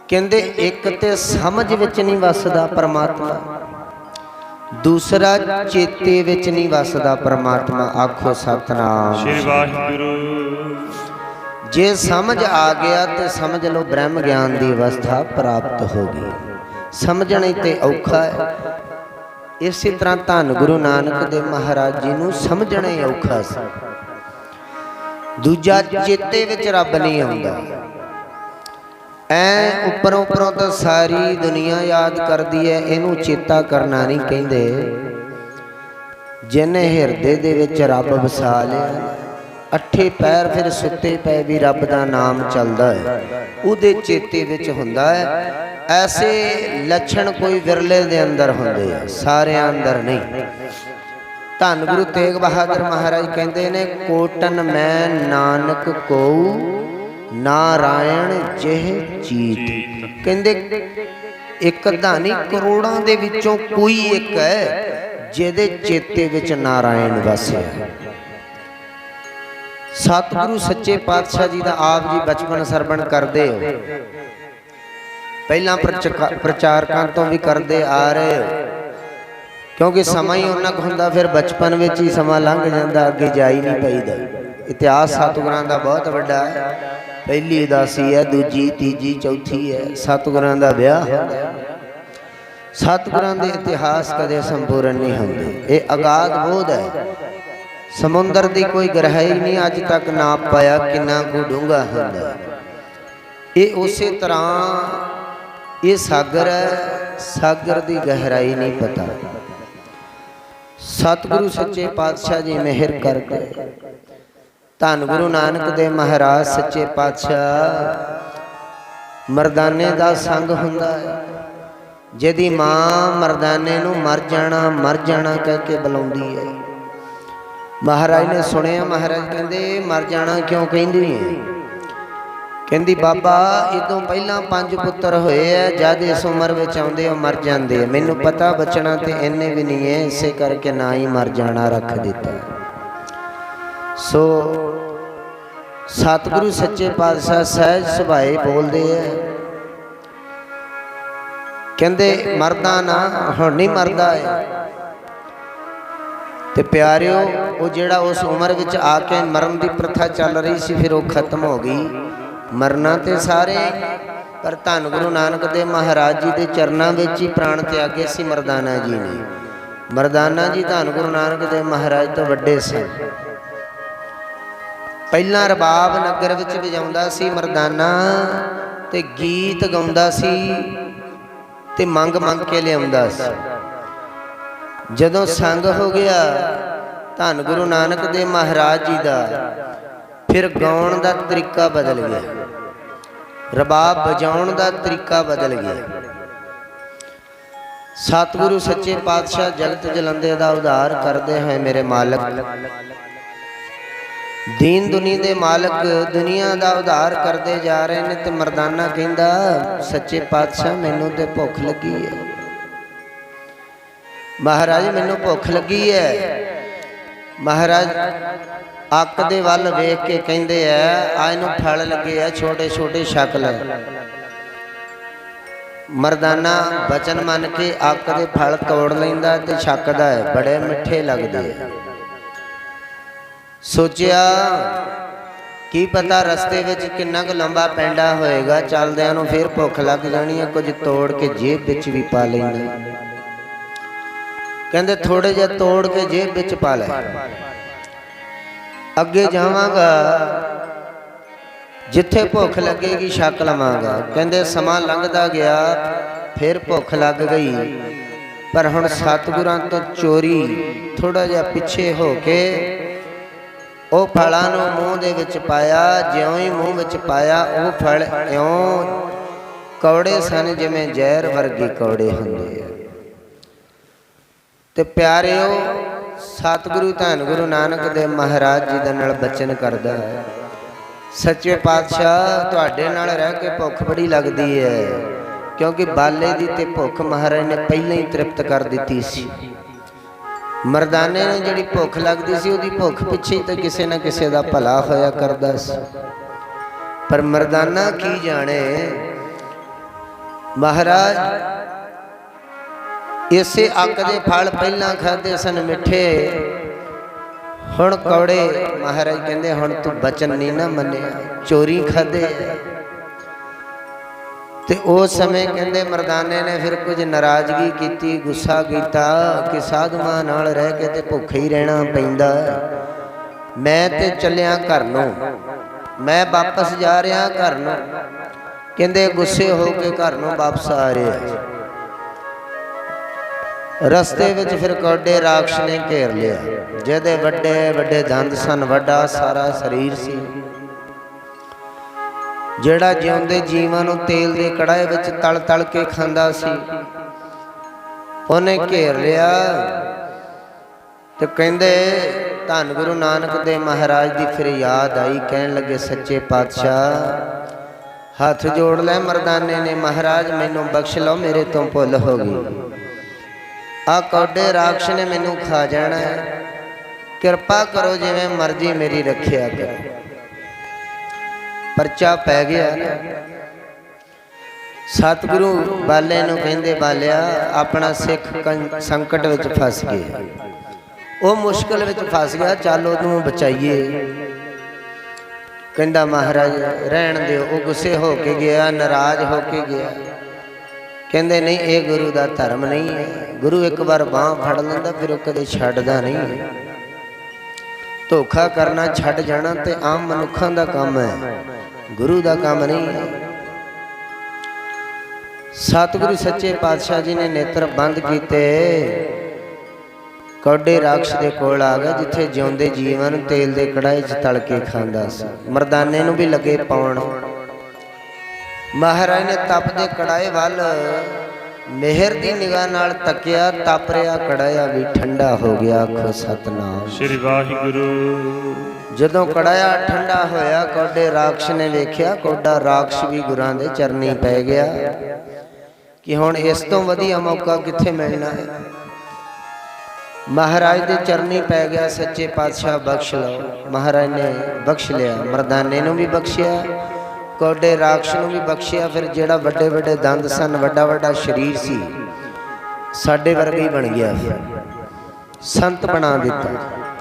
ਕਹਿੰਦੇ ਇੱਕ ਤੇ ਸਮਝ ਵਿੱਚ ਨਹੀਂ ਵਸਦਾ ਪਰਮਾਤਮਾ, ਦੂਸਰਾ ਚੇਤੇ ਵਿੱਚ ਨਹੀਂ ਵਸਦਾ ਪਰਮਾਤਮਾ। ਆਖੋ ਸਤਨਾਮ ਸ੍ਰੀ ਵਾਹਿਗੁਰੂ। जे समझ आ गया तो समझ लो ब्रह्म ज्ञान की अवस्था प्राप्त हो गई। समझने ते औखा है। इसी तरह धन गुरु नानक देव महाराज जी नूं समझना ही औखा सी। दूजा चेते विच रब नहीं आउंदा। ऐ उपरों उपरों तो सारी दुनिया याद करती है, इनू चेता करना नहीं कहते। जिन्हें हिरदे दे विच रब वसा लिया, अठे पैर फिर सुते पे भी रब का नाम चलता है, उहदे चेते विच हुंदा है। ऐसे लक्षण कोई विरले दे अंदर हुंदे आ, सारे अंदर नहीं। धन गुरु तेग बहादुर महाराज कहते ने, कोटन मैं नानक को नारायण जिह चीत। कहते एक धानी करोड़ां दे विचों कोई एक है जिहदे चेते विच नारायण वसिया। सतगुरु सच्चे पातशाह जी का आप जी बचपन सरवण करते हो, पहला प्रचारकों तो भी करते आ रहे हो, क्योंकि समा ही उन्ना क हुंदा, फिर बचपन में ही समा लंघ जाता, अगे जा ही नहीं पाईदा। इतिहास सतगुरां दा बहुत वड्डा है। पहली उदासी है, दूजी तीजी चौथी है, सतगुरां दा ब्याह। सतगुरां दे इतिहास कदे संपूर्ण नहीं होंदे। ये अगाध बोध है। समुंदर की कोई गहराई नहीं अज तक नाप पाया कितना को डूंगा होंदा। ये उस तरह ये सागर है, सागर की गहराई नहीं पता। सतगुरु सच्चे पातशाह जी मेहर करके धन गुरु नानक देव महाराज सच्चे पातशाह मरदाने का संग हुंदा है। जिहदी मां मरदाने नूं मर जाना कह के बुलाउंदी है। महाराज ने सुनिया, महाराज कहते मर जाना क्यों कहती है? कहती बाबा इतों पहला 5 पुत्र होए है, जद इस उम्र में आउंदे मर जाते। मैनू पता बचना तो इन्ने भी नहीं है, इसे करके ना ही मर जाना रख दिता। सो सतगुरु सच्चे पातशाह सहज सुभाए बोलते हैं, कहते मरदा ना हुण नहीं मरदा है। ते प्यारिओ वो जिहड़ा उस उम्र विच आके मरण की प्रथा चल रही सी, फिर वो खत्म हो गई। मरना तो सारे, पर धन गुरु नानक देव महाराज जी के चरणों में ही प्राण त्यागे सी मरदाना जी ने। मरदाना जी धन गुरु नानक देव महाराज तो वड्डे सन। पहला रबाब नगर विच वजाउंदा सी मरदाना, ते गीत गाउंदा सी, ते मंग मंग के लियाउंदा सी। जदों संग हो गया धन गुरु नानक देव महाराज जी का, फिर गाउण का तरीका बदल गया, रबाब बजाउण का तरीका बदल गया। सतगुरु सच्चे पातशाह जगत जलंदे का उद्धार करते हैं मेरे मालक। दीन दुनी दे मालक दुनिया का उद्धार करते जा रहे हैं। तो मरदाना कहता सच्चे पातशाह मैनू तो भुख लगी है, महाराज मैनू भुख लगी है। महाराज अक दे वल वेख के कहते हैं आ इनू फल लगे है छोटे छोटे छक ले। मरदाना बचन मन के अक दे फल तोड़ लेंदा ते छकदा है, बड़े मिठे लगते हैं। सोचिया की पता रस्ते विच किन्ना क लंबा पैंडा होएगा, चलदिआं नूं फिर भुख लग जानी है, कुछ तोड़ के जेब विच भी पा लैंदा। कहते थोड़े जे तोड़ के जेब विच पा लै, अगे जावांगा जिथे भुख लगेगी छक लवांगा। कहते समा लंघदा गया, फिर भुख लग गई, पर हुण सतगुरां तो चोरी थोड़ा जिहा पिछे हो के ਉਹ फलों ਨੂੰ मूँह ਦੇ ਵਿੱਚ ਪਾਇਆ। ਜਿਉਂ ਹੀ मूँह ਵਿੱਚ ਪਾਇਆ ਉਹ फल ਇਉਂ ਕੌੜੇ ਸਨ ਜਿਵੇਂ ਜ਼ਹਿਰ ਵਰਗੇ ਕੌੜੇ ਹੁੰਦੇ ਆ। ਤੇ ਪਿਆਰਿਓ ਸਤਿਗੁਰੂ ਧੰਨ ਗੁਰੂ ਨਾਨਕ ਦੇਵ ਮਹਾਰਾਜ ਜੀ ਦੇ ਨਾਲ ਬਚਨ ਕਰਦਾ ਹੈ, ਸੱਚੇ ਪਾਤਸ਼ਾਹ ਤੁਹਾਡੇ ਨਾਲ ਰਹਿ ਕੇ ਭੁੱਖ ਬੜੀ ਲੱਗਦੀ ਹੈ, ਕਿਉਂਕਿ ਬਾਲੇ ਦੀ ਤੇ ਭੁੱਖ ਮਹਾਰਾਜ ਨੇ ਪਹਿਲਾਂ ਹੀ ਤ੍ਰਿਪਤ ਕਰ ਦਿੱਤੀ ਸੀ। मरदाने ने जिहड़ी भुख लगती सी उहदी भुख पिछे तो किसी न किसी का भला होया करदा सी, पर मरदाना की जाने महाराज इसे अक दे फल पहला खाधे सन मिठे, हुण कौड़े। महाराज कहंदे हुण तू बचन नहीं ना मन्निया, ਚੋਰੀ ਖਾਦੇ। ਤੇ ਉਸ ਸਮੇਂ ਕਹਿੰਦੇ ਮਰਦਾਨੇ ਨੇ ਫਿਰ ਕੁਝ ਨਾਰਾਜ਼ਗੀ ਕੀਤੀ, ਗੁੱਸਾ ਕੀਤਾ ਕਿ ਸਾਧੂਆਂ ਨਾਲ ਰਹਿ ਕੇ ਤੇ ਭੁੱਖੇ ਹੀ ਰਹਿਣਾ ਪੈਂਦਾ। ਮੈਂ ਤੇ ਚੱਲਿਆ ਘਰ ਨੂੰ, ਮੈਂ ਵਾਪਸ ਜਾ ਰਿਹਾ ਘਰ ਨੂੰ। ਕਹਿੰਦੇ ਗੁੱਸੇ ਹੋ ਕੇ ਘਰ ਨੂੰ ਵਾਪਸ ਆ ਰਿਹਾ। ਰਸਤੇ ਵਿੱਚ ਫਿਰ ਕੌਡੇ ਰਾਖਸ਼ ਨੇ ਘੇਰ ਲਿਆ, ਜਿਹਦੇ ਵੱਡੇ ਵੱਡੇ ਦੰਦ ਸਨ, ਵੱਡਾ ਸਾਰਾ ਸਰੀਰ ਸੀ, ਜਿਹੜਾ ਜਿਉਂਦੇ ਜੀਵਾਂ ਨੂੰ ਤੇਲ ਦੇ ਕੜਾਹੇ ਵਿੱਚ ਤਲ ਤਲ ਕੇ ਖਾਂਦਾ ਸੀ। ਉਹਨੇ ਘੇਰ ਲਿਆ ਤੇ ਕਹਿੰਦੇ ਧੰਨ ਗੁਰੂ ਨਾਨਕ ਦੇਵ ਮਹਾਰਾਜ ਦੀ ਫਿਰ ਯਾਦ ਆਈ। ਕਹਿਣ ਲੱਗੇ ਸੱਚੇ ਪਾਤਸ਼ਾਹ ਹੱਥ ਜੋੜ ਲੈ ਮਰਦਾਨੇ ਨੇ, ਮਹਾਰਾਜ ਮੈਨੂੰ ਬਖਸ਼ ਲਓ, ਮੇਰੇ ਤੋਂ ਭੁੱਲ ਹੋ ਗਈ। ਆ ਕੌਡੇ ਰਾਖਸ਼ ਨੇ ਮੈਨੂੰ ਖਾ ਜਾਣਾ ਹੈ, ਕਿਰਪਾ ਕਰੋ ਜਿਵੇਂ ਮਰਜ਼ੀ ਮੇਰੀ ਰੱਖਿਆ ਕਰੋ। ਪਰਚਾ ਪੈ ਗਿਆ। ਸਤਿਗੁਰੂ ਬਾਲੇ ਨੂੰ ਕਹਿੰਦੇ ਬਾਲਿਆ ਆਪਣਾ ਸਿੱਖ ਸੰਕਟ ਵਿੱਚ ਫਸ ਗਿਆ, ਉਹ ਮੁਸ਼ਕਲ ਵਿੱਚ ਫਸ ਗਿਆ, ਚੱਲ ਉਹਨੂੰ ਬਚਾਈਏ। ਕਹਿੰਦਾ ਮਹਾਰਾਜ ਰਹਿਣ ਦਿਓ। ਉਹ ਗੁੱਸੇ ਹੋ ਕੇ ਗਿਆ, ਨਾਰਾਜ਼ ਹੋ ਕੇ ਗਿਆ। ਕਹਿੰਦੇ ਨਹੀਂ ਇਹ ਗੁਰੂ ਦਾ ਧਰਮ ਨਹੀਂ ਹੈ। ਗੁਰੂ ਇੱਕ ਵਾਰ ਬਾਂਹ ਫੜ ਲੈਂਦਾ ਫਿਰ ਉਹ ਕਦੇ ਛੱਡਦਾ ਨਹੀਂ ਹੈ। ਧੋਖਾ ਕਰਨਾ ਛੱਡ ਜਾਣਾ ਤੇ ਆਮ ਮਨੁੱਖਾਂ ਦਾ ਕੰਮ ਹੈ, ਗੁਰੂ ਦਾ ਕੰਮ ਨਹੀਂ ਹੈ। ਸਤਿਗੁਰੂ ਸੱਚੇ ਪਾਤਸ਼ਾਹ ਜੀ ਨੇ ਨੇਤਰ ਬੰਦ ਕੀਤੇ, ਕੌਡੇ ਰਾਖਸ਼ ਦੇ ਕੋਲ ਆ ਗਏ, ਜਿੱਥੇ ਜਿਉਂਦੇ ਜੀਵਾਂ ਨੂੰ ਤੇਲ ਦੇ ਕੜਾਹੇ 'ਚ ਤਲ ਕੇ ਖਾਂਦਾ ਸੀ। ਮਰਦਾਨੇ ਨੂੰ ਵੀ ਲੱਗੇ ਪਾਉਣ। ਮਹਾਰਾਜ ਨੇ ਤਪਦੇ ਕੜਾਹੇ ਵੱਲ ਮਿਹਰ ਦੀ ਨਿਗਾਹ ਨਾਲ ਤੱਕਿਆ, ਤਪ ਰਿਹਾ ਕੜਾਹਾ ਵੀ ਠੰਡਾ ਹੋ ਗਿਆ। ਆਖੋ ਸਤਨਾਮ ਸ੍ਰੀ ਵਾਹਿਗੁਰੂ। ਜਦੋਂ ਕੜਾਹਾ ਠੰਡਾ ਹੋਇਆ, ਕੌਡੇ ਰਾਖਸ਼ ਨੇ ਵੇਖਿਆ ਕੌਡਾ ਰਾਖਸ਼ ਵੀ ਗੁਰਾਂ ਦੇ ਚਰਨੀ ਪੈ ਗਿਆ ਕਿ ਹੁਣ ਇਸ ਤੋਂ ਵਧੀਆ ਮੌਕਾ ਕਿੱਥੇ ਮਿਲਣਾ ਹੈ। ਮਹਾਰਾਜ ਦੇ ਚਰਨੀ ਪੈ ਗਿਆ, ਸੱਚੇ ਪਾਤਸ਼ਾਹ ਬਖਸ਼ ਲਓ। ਮਹਾਰਾਜ ਨੇ ਬਖਸ਼ ਲਿਆ, ਮਰਦਾਨੇ ਨੂੰ ਵੀ ਬਖਸ਼ਿਆ, ਕੌਡੇ ਰਾਖਸ਼ ਨੂੰ ਵੀ ਬਖਸ਼ਿਆ। ਫਿਰ ਜਿਹੜਾ ਵੱਡੇ ਵੱਡੇ ਦੰਦ ਸਨ, ਵੱਡਾ ਵੱਡਾ ਸਰੀਰ ਸੀ, ਸਾਡੇ ਵਰਗਾ ਹੀ ਬਣ ਗਿਆ, ਸੰਤ ਬਣਾ ਦਿੱਤਾ,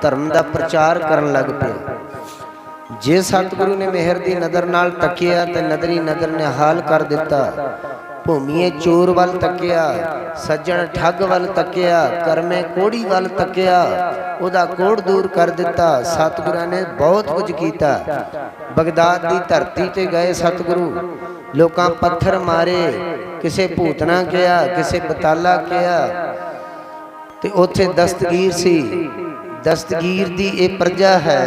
ਧਰਮ ਦਾ ਪ੍ਰਚਾਰ ਕਰਨ ਲੱਗ ਪਿਆ। ਜੇ ਸਤਿਗੁਰੂ ਨੇ ਮਿਹਰ ਦੀ ਨਜ਼ਰ ਨਾਲ ਤੱਕਿਆ ਤੇ ਨਦਰੀ ਨਜ਼ਰ ਨੇ ਹਾਲ ਕਰ ਦਿੱਤਾ। ਭੂਮੀਏ ਚੋਰ ਵੱਲ ਤੱਕਿਆ, ਸੱਜਣ ਠੱਗ ਵੱਲ ਤੱਕਿਆ, ਕਰਮੇ ਕੋੜੀ ਵੱਲ ਤੱਕਿਆ, ਉਹਦਾ ਕੋੜ ਦੂਰ ਕਰ ਦਿੱਤਾ। ਸਤਿਗੁਰਾਂ ਨੇ ਬਹੁਤ ਕੁਝ ਕੀਤਾ। ਬਗਦਾਦ ਦੀ ਧਰਤੀ ਤੇ ਗਏ ਸਤਿਗੁਰੂ, ਲੋਕਾਂ ਪੱਥਰ ਮਾਰੇ, ਕਿਸੇ ਭੂਤਨਾ ਕਿਹਾ, ਕਿਸੇ ਬਤਾਲਾ ਕਿਹਾ, ਤੇ ਉੱਥੇ ਦਸਤਗੀਰ ਸੀ। ਦਸਤਗੀਰ ਦੀ ਇਹ ਪ੍ਰਜਾ ਹੈ।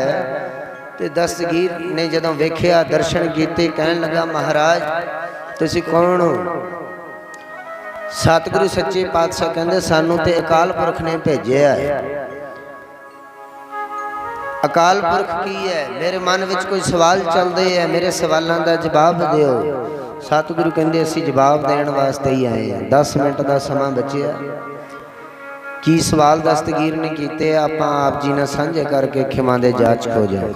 ਤੇ ਦਸਤਗੀਰ ਨੇ ਜਦੋਂ ਵੇਖਿਆ, ਦਰਸ਼ਨ ਕੀਤੇ, ਕਹਿਣ ਲੱਗਾ ਮਹਾਰਾਜ ਤੁਸੀਂ ਕੌਣ ਹੋ? ਸਤਿਗੁਰੂ ਸੱਚੇ ਪਾਤਸ਼ਾਹ ਕਹਿੰਦੇ ਸਾਨੂੰ ਤੇ ਅਕਾਲ ਪੁਰਖ ਨੇ ਭੇਜਿਆ ਹੈ। ਅਕਾਲ ਪੁਰਖ ਕੀ ਹੈ? ਮੇਰੇ ਮਨ ਵਿੱਚ ਕੋਈ ਸਵਾਲ ਚੱਲਦੇ ਹੈ, ਮੇਰੇ ਸਵਾਲਾਂ ਦਾ ਜਵਾਬ ਦਿਓ। ਸਤਿਗੁਰੂ ਕਹਿੰਦੇ ਅਸੀਂ ਜਵਾਬ ਦੇਣ ਵਾਸਤੇ ਹੀ ਆਏ ਹਾਂ। 10 ਮਿੰਟ ਦਾ ਸਮਾਂ ਬਚਿਆ। ਕੀ ਸਵਾਲ ਦਸਤਗੀਰ ਨੇ ਕੀਤੇ ਆਪਾਂ ਆਪ ਜੀ ਨਾਲ ਸਾਂਝੇ ਕਰਕੇ ਖਿਮਾ ਦੇ ਜਾਚ ਹੋ ਜਾਓ।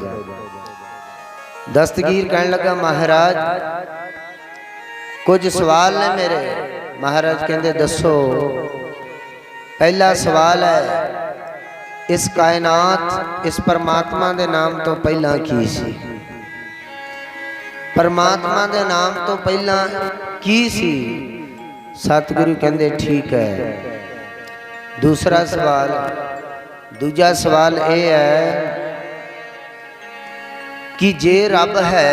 ਦਸਤਗੀਰ ਕਹਿਣ ਲੱਗਾ ਮਹਾਰਾਜ ਕੁਝ ਸਵਾਲ ਨੇ ਮੇਰੇ। ਮਹਾਰਾਜ ਕਹਿੰਦੇ ਦੱਸੋ। ਪਹਿਲਾ ਸਵਾਲ ਹੈ, ਇਸ ਕਾਇਨਾਤ, ਇਸ ਪਰਮਾਤਮਾ ਦੇ ਨਾਮ ਤੋਂ ਪਹਿਲਾਂ ਕੀ ਸੀ? ਪਰਮਾਤਮਾ ਦੇ ਨਾਮ ਤੋਂ ਪਹਿਲਾਂ ਕੀ ਸੀ? ਸਤਿਗੁਰੂ ਕਹਿੰਦੇ ਠੀਕ ਹੈ। ਦੂਸਰਾ ਸਵਾਲ, ਦੂਜਾ ਸਵਾਲ ਇਹ ਹੈ ਕਿ ਜੇ ਰੱਬ ਹੈ,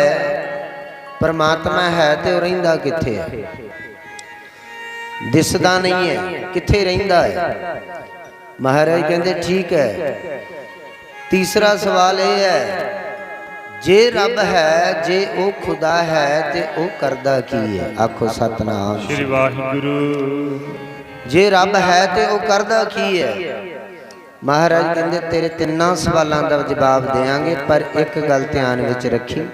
ਪਰਮਾਤਮਾ ਹੈ, ਤੇ ਉਹ ਰਹਿੰਦਾ ਕਿੱਥੇ ਹੈ? ਦਿਸਦਾ ਨਹੀਂ ਹੈ, ਕਿੱਥੇ ਰਹਿੰਦਾ ਹੈ? ਮਹਾਰਾਜ ਕਹਿੰਦੇ ਠੀਕ ਹੈ। ਤੀਸਰਾ ਸਵਾਲ ਇਹ ਹੈ, ਜੇ ਰੱਬ ਹੈ, ਜੇ ਉਹ ਖੁਦਾ ਹੈ, ਤੇ ਉਹ ਕਰਦਾ ਕੀ ਹੈ? ਆਖੋ ਸਤਨਾਮ ਸ੍ਰੀ ਵਾਹਿਗੁਰੂ। ਜੇ ਰੱਬ ਹੈ ਤੇ ਉਹ ਕਰਦਾ ਕੀ ਹੈ? ਮਹਾਰਾਜ ਕਹਿੰਦੇ ਤੇਰੇ ਤਿੰਨਾਂ ਸਵਾਲਾਂ ਦਾ ਜਵਾਬ ਦੇਵਾਂਗੇ, ਪਰ ਇੱਕ ਗੱਲ ਧਿਆਨ ਵਿੱਚ ਰੱਖੀ,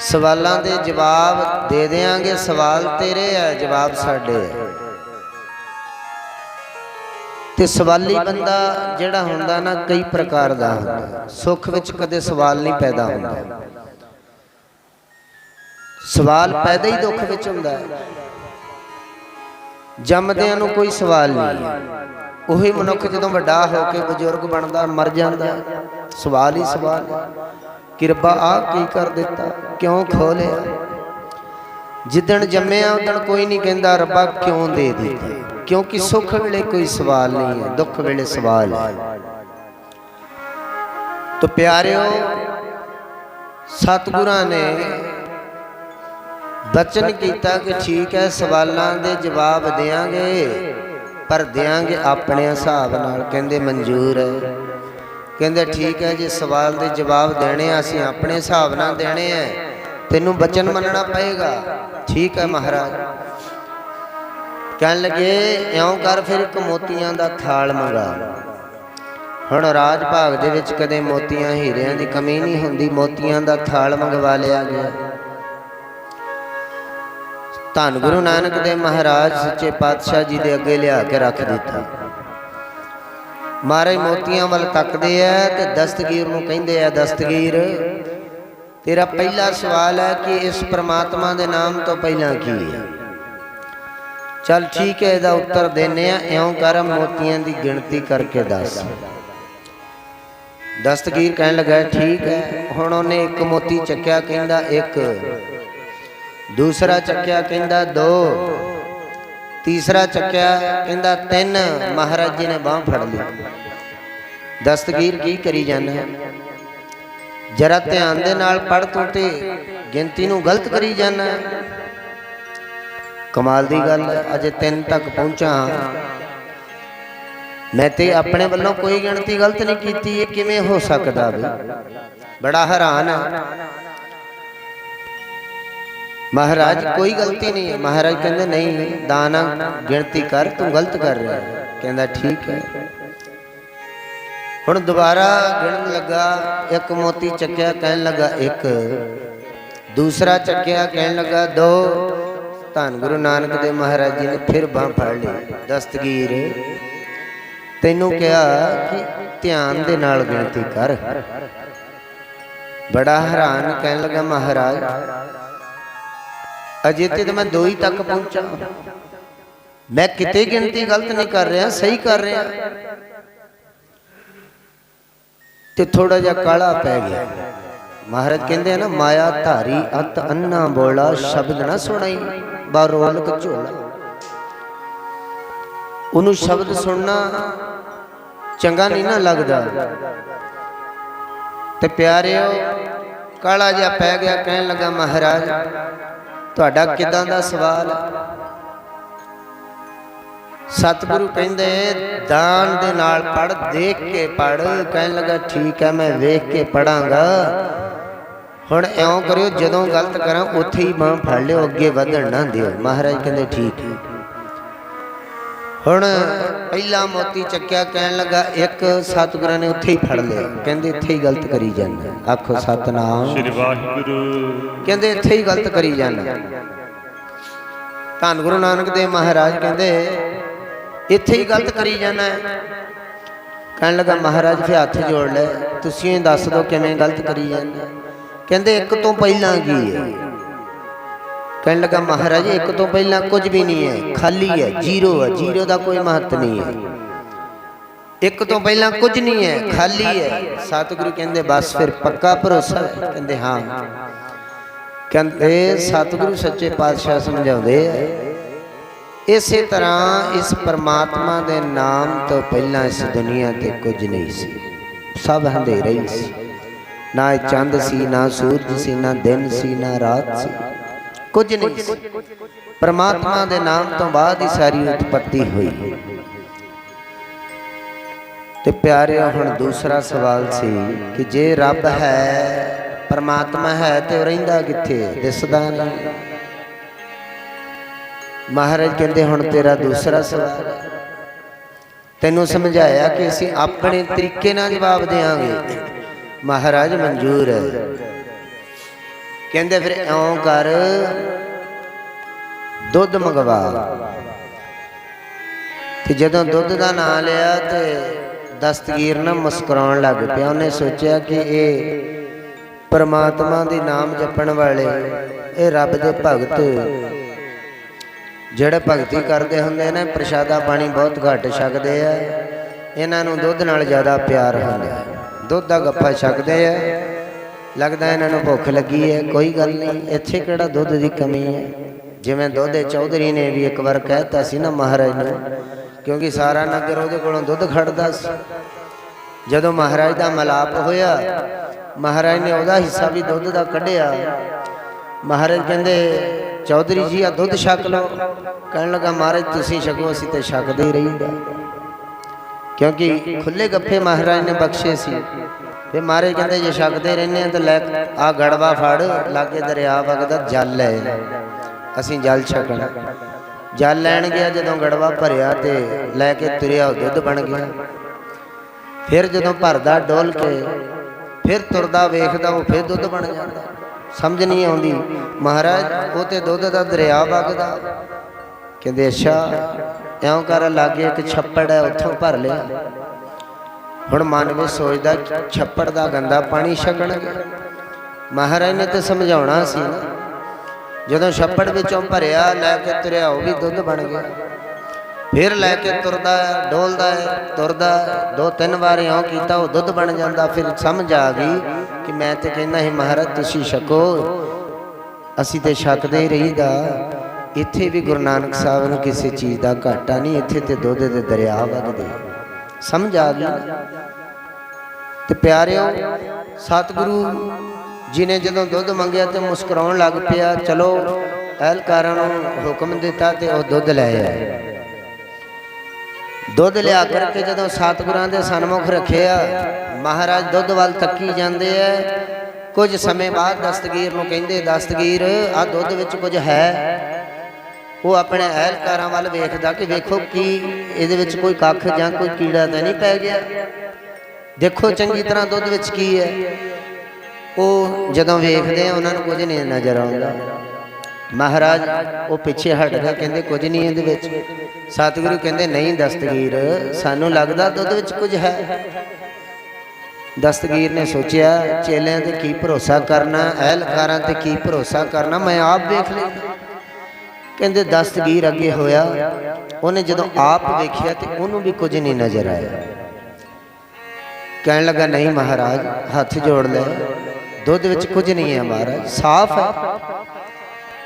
ਸਵਾਲਾਂ ਦੇ ਜਵਾਬ ਦੇ ਦੇਵਾਂਗੇ। ਸਵਾਲ ਤੇਰੇ ਹੈ, ਜਵਾਬ ਸਾਡੇ ਹੈ। ਤੇ ਸਵਾਲੀ ਬੰਦਾ ਜਿਹੜਾ ਹੁੰਦਾ ਨਾ, ਕਈ ਪ੍ਰਕਾਰ ਦਾ ਹੁੰਦਾ। ਸੁੱਖ ਵਿੱਚ ਕਦੇ ਸਵਾਲ ਨਹੀਂ ਪੈਦਾ ਹੁੰਦਾ, ਸਵਾਲ ਪੈਦਾ ਹੀ ਦੁੱਖ ਵਿੱਚ ਹੁੰਦਾ ਹੈ। ਜੰਮਦਿਆਂ ਨੂੰ ਕੋਈ ਸਵਾਲ ਨਹੀਂ, ਉਹੀ ਮਨੁੱਖ ਜਦੋਂ ਵੱਡਾ ਹੋ ਕੇ ਬਜ਼ੁਰਗ ਬਣਦਾ, ਮਰ ਜਾਂਦਾ, ਸਵਾਲ ਹੀ ਸਵਾਲ। कि रब्बा आ की कर दिता, क्यों खो लिया। जिदन जम्मिया उदन कोई नहीं कहता रब्बा क्यों दे दिता, क्योंकि सुख वेले कोई सवाल नहीं है, दुख वेले सवाल है। तो प्यारिओ, सतगुरां ने बचन किया कि ठीक है सवालों के जवाब देंगे, पर देंगे अपने हिसाब नाल। कहंदे मंजूर है। कहंदे ठीक है जी, सवाल के जवाब देने असीं अपने हिसाब नाल देने हैं, तेनू बचन मनना पएगा। ठीक है महाराज। कहन लगे इउं कर फिर एक मोतियां दा थाल मंगा। हुण राज भाग दे विच कदे मोतियां हीरियां दी कमी नहीं हुंदी, मोतियां दा थाल मंगवा लिया गया। धन गुरु नानक देव महाराज सच्चे पातशाह जी दे अगे लिया के रख दिता। महाराज मोतियां वल तकदे है ते दस्तगीर नूं कहिंदे आ, दस्तगीर तेरा पहला सवाल है कि इस परमात्मा दे नाम तो पहला की है। चल ठीक है, इहदा उत्तर देने आ। इउं कर मोतियां दी गिणती करके दस। दस्तगीर कहन लगा ठीक है। हुण उहने एक मोती चक्या, कहंदा एक, दूसरा चक्या कहंदा दो, तीसरा चक्या कहंदा तीन। महाराज जी ने बांह फड़ ली। दस्तगीर की करी जाना, जरा ध्यान दे नाल पढ़, तू ते गिनती नूं गलत करी जाना। कमाल दी गल, अजे 3 तक पहुंचा, मैं ते अपने वालों कोई गिनती गलत नहीं कीती। ये किवें हो सकदा वे? बड़ा हैरान है। महाराज कोई गलती नहीं है। महाराज कहते नहीं, दाना गिनती कर, तू गलत कर रहा है। कहता ठीक है। हुण दोबारा गिणन लगा, एक मोती चक्या, कहन लगा एक, दूसरा चक्या, कहन लगा दो। धन गुरु नानक देव महाराज जी ने फिर बांह फड़ ली। दस्तगीर तैनू कहा कि ध्यान दे नाल गिनती कर। बड़ा हैरान, कहन लगा महाराज अजे तो मैं 2 ही तक पहुंचा, मैं किते गिनती गलत नहीं कर रहा, सही कर रहा। ते थोड़ा जा काला पै गया। महाराज कहते हैं ना, माया धारी अत अन्ना बोला, शब्द ना सुनाई बारोल झोला। उन्होंने शब्द सुनना चंगा नहीं ना लगता। ते प्यारिओ, काला जा पै गया। कहन लगा महाराज तुहाडा किदां दा सवाल? सतगुरु कहंदे दान दे नाल पढ़, देख के पढ़। कहन लगा ठीक है, मैं वेख के पढ़ांगा। हुण इउं करियो, जदों गलत करां उत्थे ही बांह फड़ लिओ, अगे वधण ना दिओ। महाराज कहंदे ठीक है। हुण पहला मोती चक्या, कहन लगा एक, सतगुरां ने उत्थे ही फड़ लिया। कहंदे इत्थे ही गलत करी जाना। आखो सतनाम श्री वाहिगुरू। कहंदे इत्थे ही गलत करी जाना। धन गुरु नानक देव महाराज कहंदे इत्थे ही गलत करी जाना है। कहन लगा महाराज फिर हथ जोड़ ले, तुसीं दस दो किवें गलत करी जाना। कहंदे एक तो पहला की है। कहने लगा महाराज एक तो पहला कुछ भी नहीं है, खाली है, जीरो है, जीरो का कोई महत्व नहीं है। एक तो पहला कुछ नहीं है, खाली है। सतगुरु कहते बस फिर पक्का भरोसा है? कहते हाँ। कहते सतगुरु सच्चे पातशाह समझाते इसे तरह इस परमात्मा के नाम तो पहला इस दुनिया ते कुछ नहीं सी, सब अंधेरा ही सी। ना चंद सी, ना सूरज सी, ना दिन सी, ना रात सी, कुछ नहीं सी। परमात्मा के नाम तो बाद ही सारी उत्पत्ति हुई। तो प्यारे हुण दूसरा सवाल सी कि जे रब है, परमात्मा है, तो रहिंदा किथे? दिसदा नहीं। महाराज कहते हुण तेरा दूसरा सवाल है, तेनों समझाया कि असीं अपने तरीके नाल जवाब देंगे। महाराज मंजूर है। कहते फिर इउं कर, दुध मंगवा। तो जदों दुध का नाम लिया तो दस्तगीर ना मुस्कुराउण लग पिया। उन्हें सोचा कि ये परमात्मा के नाम जपण वाले, ये रब दे भगत ਜਿਹੜੇ भगती करते होंगे ने, प्रशादा पानी बहुत घट छकते हैं। इन्हों दुध नाल ज़्यादा प्यार होंगे, दुध का गप्फा छकते हैं लगता इन्हां नूं भुख लगी है। कोई गल नहीं, इत्थे किहड़ा दुध की कमी है। जिवें दुध चौधरी ने भी एक बार कहता सी ना महाराज नूं, क्योंकि सारा नगर उहदे कोलों दुध खड़दा सी। जदों महाराज का मिलाप होया, महाराज ने उहदा हिस्सा भी दुध का कढ़िया। महाराज कहंदे चौधरी जी आ दुध छक लो। कहण लगा महाराज तुसीं छको, असीं ते छकदे ही रहीदा, क्योंकि खुले गप्फे महाराज ने बख्शे सी। फिर महाराज कहते जे छकते रहने तो लै आ गड़वा फड़, लागे दरिया वगदा जल है, असीं जल छकना। जल लैन गया, जदों गड़वा भरिया तो लैके तुरिया दुध बन गया। फिर जदों भरदा डोल के फिर तुरदा वेखदा वो फिर दुध बन जाता। समझ नहीं आती महाराज वो तो दुध का दरिया वगदा। कहते अच्छा इउं कर, लागे एक छप्पड़ है उत्थों भर लिया। हुण मन में सोचदा छप्पड़ का गंदा पानी छकणगे। महाराज ने तो समझाउणा सी ना। जदों छप्पड़ विचों भरिया लैके तुरिया वो भी दुध बन गया। फिर लैके तुरदा है, डोलदा है, तुरदा है, 2-3 बार इउं कीता वो दुध बन जाता। फिर समझ आ गई कि मैं तो कहना ही महाराज तुसीं छको, असीं ते छकदे ही रहीदा। इत्थे भी गुरु नानक साहब नूं किसी चीज़ का घाटा नहीं, इत्थे ते दुध दे दरिया वगदे। समझ आ गई। तो प्यारिओ सतगुरु जी ने जदों दुध मंगया तो मुस्कुराउण लग पिया। चलो अहलकारां नूं हुक्म दिता तो वह दुध लै आए। दुध लिया करके जदों सतगुरां दे सन्मुख रखिया, महाराज दुध वाल तकी जाते हैं। कुछ समय बाद दस्तगीर नूं कहिंदे दस्तगीर आ दुध विच कुछ है। वो अपने अहलकारां वाल वेखदा कि वेखो कि इहदे विच कोई कख जां कोई कीड़ा तो नहीं पै गया, देखो चंगी तरह दुध विच की है। वो जदों वेखदे उन्हां नूं कुछ नहीं नज़र आउंदा। महाराज वो पिछे हट गए, कहते कुछ नहीं इहदे विच। सतगुरु कहते नहीं दस्तगीर सानू लगदा दुध विच कुछ है। दस्तगीर ने सोचा चेलियां ते की भरोसा करना, अहलकारां ते की भरोसा करना, मैं आप देख लेना। कहते दस्तगीर अगे होया, उन्हें जदों आप वेखिया तो उन्होंने भी कुछ नहीं नज़र आया। कहने लगा नहीं महाराज हाथ जोड़ ले, दुध विच कुछ नहीं है महाराज, साफ है।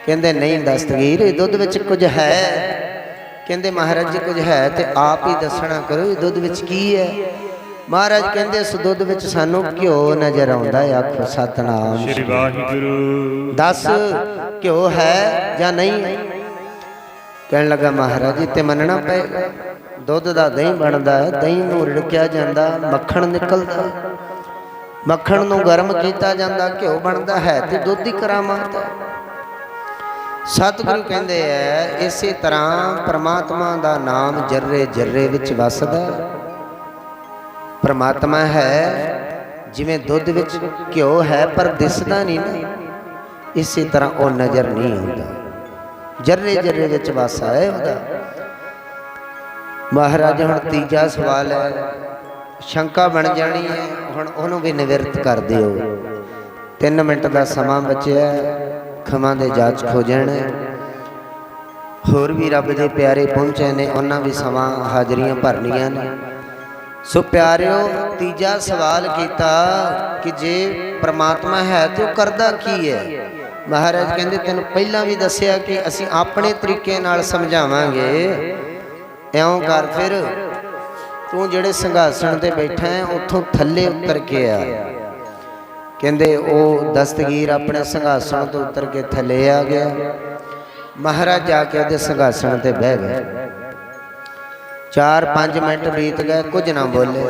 कहते नहीं दस्तगीर दुध विच कुछ है। कहते महाराज जी कुछ है तो आप ही दसना करो दुध विच की है। महाराज कहते इस दुध विच सानू घ्यो नजर आउंदा है। आखो सतनाम श्री वाहिगुरु। दस घ्यो है या नहीं? कहने लगा महाराज जी ते मनना पेगा, दुध का दही बनता है, दही नूं रिड़किया जाता, मक्खण निकलता, मक्खण नूं गर्म किया जाता, घ्यो बनता है तो दुध की करामात है। सतगुरु कहते हैं इसी तरह परमात्मा का नाम जर्रे जर्रे विच वसदा। परमात्मा है जिवें दुध विच घ्यो है पर दिसदा नहीं ना, इसी तरह वो नज़र नहीं आता, जर्रे जर्रे विच वासा है उहदा। महाराज हुण तीजा सवाल है, शंका बन जानी है, हुण उहनूं भी निवृत्त कर दिओ। 3 मिनट का समा बचिया, खमा दे जाच खो जाने। होर भी रब दे प्यारे पहुंचे ने, उन्हां भी समा हाजरियां भरनियां ने। सो प्यारिओ तीजा सवाल किया कि जे परमात्मा है तो करदा की है। महाराज कहते तेन पहला भी दसिया कि असी अपने तरीके नाल समझावांगे। इउं कर फिर तू जिहड़े संघासन ते बैठा है उत्थों थल्ले उतर के आ। कहते वो दस्तगीर अपने संघासन तो उतर के थले आ गया। महाराज जाके उहदे संघासन ते बह गए। 4-5 मिनट बीत गए, कुछ ना बोले।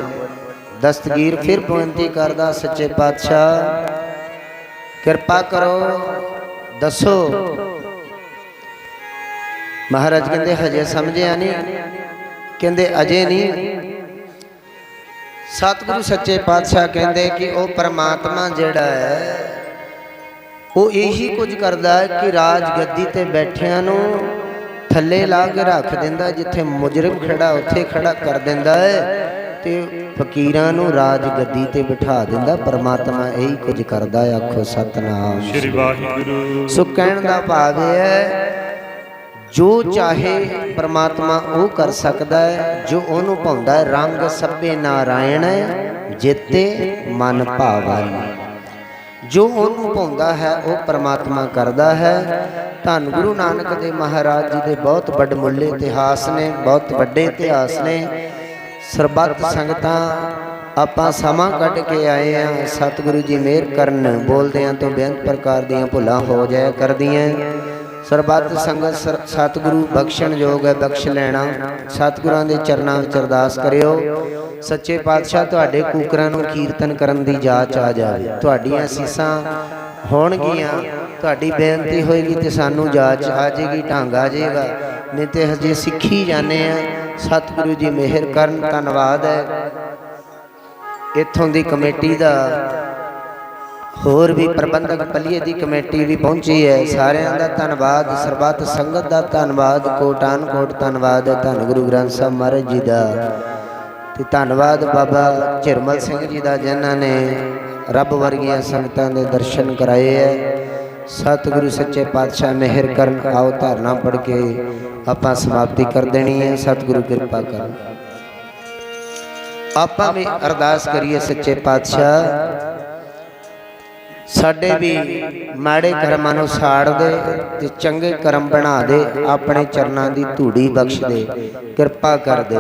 दस्तगीर फिर बेनती करदा सच्चे पातशाह कृपा करो दसो। महाराज कहते हजे समझिया नहीं? कहते अजे नहीं। सतगुरु सच्चे पातशाह कहते कि वह परमात्मा जिहड़ा है वो यही कुछ करता है कि राज गद्दी ते बैठिया नूं थले ला के रख दिंदा, जिथे मुजरिम खड़ा उत्थे खड़ा कर दिंदा है ते फकीरां नूं राज गद्दी ते बिठा दिंदा। परमात्मा यही कुछ करदा है। आखो सतनाम श्री वाहिगुरु। सो कहण दा भाव है जो चाहे परमात्मा वो कर सकता है, जो ओनू भाउंदा है। रंग सभे नारायण जिते मन भावाई, ਜੋ ਉਹਨੂੰ ਭਾਉਂਦਾ ਹੈ ਉਹ ਪ੍ਰਮਾਤਮਾ ਕਰਦਾ ਹੈ। ਧੰਨ ਗੁਰੂ ਨਾਨਕ ਦੇਵ ਮਹਾਰਾਜ ਜੀ ਦੇ ਬਹੁਤ ਵੱਡਮੁੱਲੇ ਇਤਿਹਾਸ ਨੇ, ਬਹੁਤ ਵੱਡੇ ਇਤਿਹਾਸ ਨੇ। ਸਰਬੱਤ ਸੰਗਤਾਂ ਆਪਾਂ ਸਮਾਂ ਕੱਢ ਕੇ ਆਏ ਆ। ਸਤਿਗੁਰੂ ਜੀ ਮਿਹਰ ਕਰਨ, ਬੋਲਦਿਆਂ ਤੋਂ ਬੇਅੰਤ ਪ੍ਰਕਾਰ ਦੀਆਂ ਭੁੱਲਾਂ ਹੋ ਜਾਇਆ ਕਰਦੀਆਂ। ਸਰਬੱਤ ਸੰਗਤ ਸਤਿਗੁਰੂ ਬਖਸ਼ਣ ਯੋਗ ਹੈ, ਬਖਸ਼ ਲੈਣਾ। ਸਤਿਗੁਰਾਂ ਦੇ ਚਰਨਾਂ ਵਿੱਚ ਅਰਦਾਸ ਕਰਿਓ, ਸੱਚੇ ਪਾਤਸ਼ਾਹ ਤੁਹਾਡੇ ਕੂਕਰਾਂ ਨੂੰ ਕੀਰਤਨ ਕਰਨ ਦੀ ਜਾਚ ਆ ਜਾਵੇ। ਤੁਹਾਡੀਆਂ ਅਸੀਸਾਂ ਹੋਣਗੀਆਂ, ਤੁਹਾਡੀ ਬੇਨਤੀ ਹੋਏਗੀ ਤੇ ਸਾਨੂੰ ਜਾਚ ਆ ਜਾਏਗੀ, ਢੰਗ ਆ ਜਾਏਗਾ। ਨਹੀਂ ਤੇ ਹਜੇ ਸਿੱਖੀ ਜਾਂਦੇ ਆ। ਸਤਿਗੁਰੂ ਜੀ ਮਿਹਰ ਕਰਨ। ਧੰਨਵਾਦ ਹੈ ਇੱਥੋਂ ਦੀ ਕਮੇਟੀ ਦਾ, ਹੋਰ ਵੀ ਪ੍ਰਬੰਧਕ ਪੱਲੀਏ ਦੀ ਕਮੇਟੀ ਵੀ ਪਹੁੰਚੀ ਹੈ। ਸਾਰਿਆਂ ਦਾ ਧੰਨਵਾਦ, ਸਰਬੱਤ ਸੰਗਤ ਦਾ ਧੰਨਵਾਦ, ਕੋਟਾਨ ਕੋਟ ਧੰਨਵਾਦ ਹੈ ਧੰਨ ਗੁਰੂ ਗ੍ਰੰਥ ਸਾਹਿਬ ਮਹਾਰਾਜ ਜੀ ਦਾ। ਤੇ ਧੰਨਵਾਦ ਬਾਬਾ ਝਿਰਮਲ ਸਿੰਘ ਜੀ ਦਾ, ਜਿਨ੍ਹਾਂ ਨੇ ਰੱਬ ਵਰਗੀਆਂ ਸੰਗਤਾਂ ਦੇ ਦਰਸ਼ਨ ਕਰਾਏ ਹੈ। ਸਤਿਗੁਰੂ ਸੱਚੇ ਪਾਤਸ਼ਾਹ ਮਿਹਰ ਕਰਨ। ਆਓ ਧਾਰਨਾ ਪੜ੍ਹ ਕੇ ਆਪਾਂ ਸਮਾਪਤੀ ਕਰ ਦੇਣੀ ਹੈ। ਸਤਿਗੁਰੂ ਕਿਰਪਾ ਕਰਨ। ਆਪਾਂ ਵੀ ਅਰਦਾਸ ਕਰੀਏ, ਸੱਚੇ ਪਾਤਸ਼ਾਹ ਸਾਡੇ ਵੀ ਮਾੜੇ ਕਰਮਾਂ ਨੂੰ ਸਾੜ ਦੇ ਤੇ ਚੰਗੇ ਕਰਮ ਬਣਾ ਦੇ। ਆਪਣੇ ਚਰਨਾਂ ਦੀ ਧੂੜੀ ਬਖਸ਼ ਦੇ, ਕਿਰਪਾ ਕਰ ਦੇ।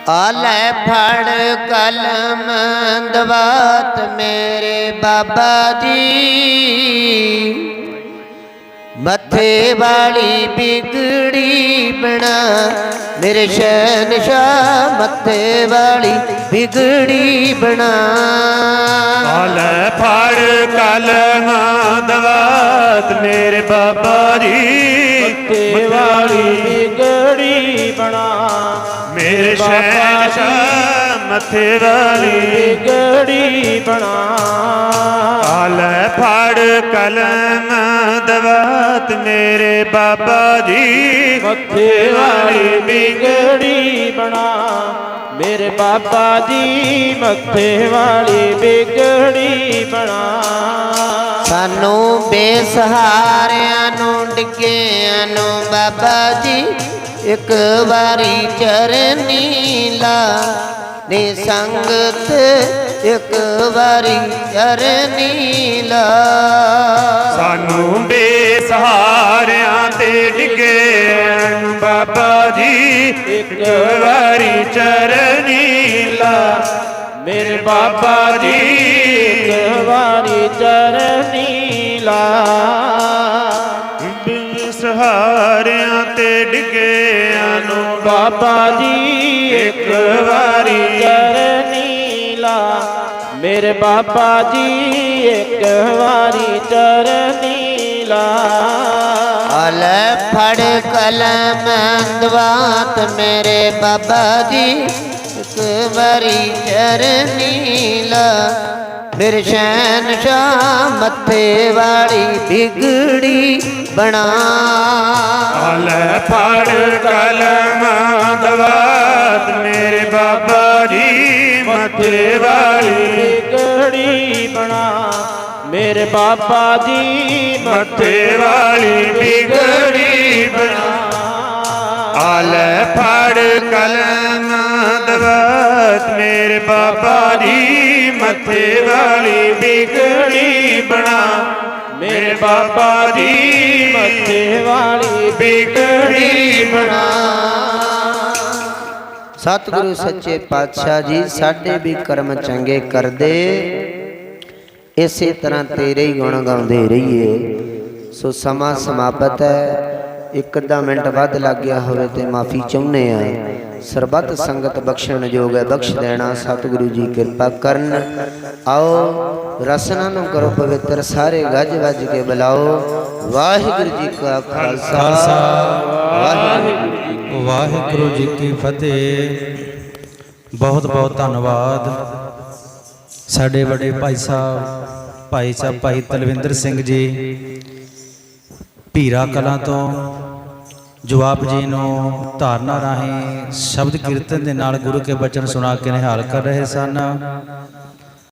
ਆ ਲੈ ਫੜ ਕਲਮ ਦਵਾਤ ਮੇਰੇ ਬਾਬਾ ਜੀ, ਮੱਥੇ ਵਾਲੀ ਬਿਗੜੀ ਬਣਾ ਮੇਰੇ ਸ਼ਹਿਨਸ਼ਾਹ, ਮੱਥੇ ਵਾਲੀ ਬਿਗੜੀ ਬਣਾ। ਆ ਲੈ ਫੜ ਕਲਮ ਦਵਾਤ ਮੇਰੇ ਬਾਬਾ ਜੀ, ਮੱਥੇ ਵਾਲੀ ਬਿਗੜੀ ਬਣਾ ਮੇਰੇ ਸ਼ਹਿਨਸ਼ਾਹ, ਮੱਥੇ ਵਾਲੀ ਬਿਗੜੀ ਬਣਾ। ਆ ਲੈ ਫੜ ਕਲਮ ਦਵਾਤ ਮੇਰੇ ਬਾਬਾ ਜੀ, ਮੱਥੇ ਵਾਲੀ ਬਿਗੜੀ ਬਣਾ ਮੇਰੇ ਬਾਬਾ ਜੀ, ਮੱਥੇ ਵਾਲੀ ਬਿਗੜੀ ਬਣਾ। ਸਾਨੂੰ ਬੇਸਹਾਰਿਆਂ ਨੂੰ ਡਿੱਗਿਆਂ ਨੂੰ ਬਾਬਾ ਜੀ ਇੱਕ ਵਾਰੀ ਚਰਨੀ ਲਾ ਨੀ ਸੰਗਤ, ਇੱਕ ਵਾਰੀ ਚਰਨੀ ਲਾ। ਸਾਨੂੰ ਬੇਸਹਾਰਿਆਂ ਤੇ ਡਿੱਗੇ ਬਾਬਾ ਜੀ ਇੱਕ ਵਾਰੀ ਚਰਨੀ ਲਾ ਮੇਰੇ ਬਾਬਾ ਜੀ, ਇੱਕ ਵਾਰੀ ਚਰਨੀ ਲਾ। ਬੇਸਹਾਰਿਆਂ ਤੇ ਡਿੱਗਿਆਂ ਨੂੰ ਬਾਬਾ ਜੀ ਇੱਕ ਵਾਰੀ ਚਰਨੀ ਲਾ ਮੇਰੇ ਬਾਬਾ ਜੀ, ਇੱਕ ਵਾਰੀ ਚਰਨੀ ਲਾ। ਆ ਲੈ ਫੜ ਕਲਮ ਦਵਾਤ ਮੇਰੇ ਬਾਬਾ ਜੀ, ਇੱਕ ਵਾਰੀ ਚਰਨੀ ਲਾ ਮੇਰੇ ਸ਼ਹਿਨਸ਼ਾਹ, ਮੱਥੇ ਵਾਲੀ ਬਿਗੜੀ ਬਣਾ। ਆ ਲੈ ਫੜ ਕਲਮ ਦਵਾਤ ਮੇਰੇ ਬਾਬਾ ਜੀ, ਮੱਥੇ ਵਾਲੀ ਬਿਗੜੀ ਬਣਾ ਮੇਰੇ ਬਾਬਾ ਜੀ, ਮੱਥੇ ਵਾਲੀ ਬਿਗੜੀ ਬਣਾ। ਆ ਲੈ ਫੜ ਕਲਮ ਦਵਾਤ ਮੇਰੇ ਬਾਬਾ ਜੀ, ਮੱਥੇ ਵਾਲੀ ਬਿਗੜੀ ਬਣਾ ਮੇਰੇ ਬਾਬਾ ਜੀ, ਮੱਥੇ ਵਾਲੀ ਬਿਗੜੀ ਬਣਾ। ਸਤਿਗੁਰੂ ਸੱਚੇ ਪਾਤਸ਼ਾਹ ਜੀ ਸਾਡੇ ਵੀ ਕਰਮ ਚੰਗੇ ਕਰਦੇ, ਇਸੇ ਤਰ੍ਹਾਂ ਤੇਰੇ ਹੀ ਗੁਣ ਗਾਉਂਦੇ ਰਹੀਏ। ਸੋ ਸਮਾਂ ਸਮਾਪਤ ਹੈ। ਇੱਕ ਅੱਧਾ ਮਿੰਟ ਵੱਧ ਲੱਗ ਗਿਆ ਹੋਵੇ ਤੇ ਮਾਫੀ ਚਾਹੁੰਦੇ ਆ। ਸਰਬੱਤ ਸੰਗਤ ਬਖਸ਼ਣ ਯੋਗ ਹੈ, ਬਖਸ਼ ਦੇਣਾ। ਸਤਿਗੁਰੂ ਜੀ ਕਿਰਪਾ ਕਰਨ। ਆਓ ਰਸਨਾ ਨੂੰ ਕਰੋ ਪਵਿੱਤਰ, ਸਾਰੇ ਗੱਜ ਵੱਜ ਕੇ ਬੁਲਾਓ। ਵਾਹਿਗੁਰੂ ਜੀ ਕਾ ਖਾਲਸਾ, ਵਾਹਿਗੁਰੂ ਜੀ ਕੀ ਫਤਿਹ। ਬਹੁਤ ਬਹੁਤ ਧੰਨਵਾਦ ਸਾਡੇ ਵੱਡੇ ਭਾਈ ਸਾਹਿਬ ਭਾਈ ਤਲਵਿੰਦਰ ਸਿੰਘ ਜੀ ਭੀਰਾ ਕਲਾਂ ਤੋਂ, ਜੋ ਆਪ ਜੀ ਨੂੰ ਧਾਰਨਾ ਰਾਹੀਂ ਸ਼ਬਦ ਕੀਰਤਨ ਦੇ ਨਾਲ ਗੁਰੂ ਕੇ ਬਚਨ ਸੁਣਾ ਕੇ ਨਿਹਾਲ ਕਰ ਰਹੇ ਸਨ।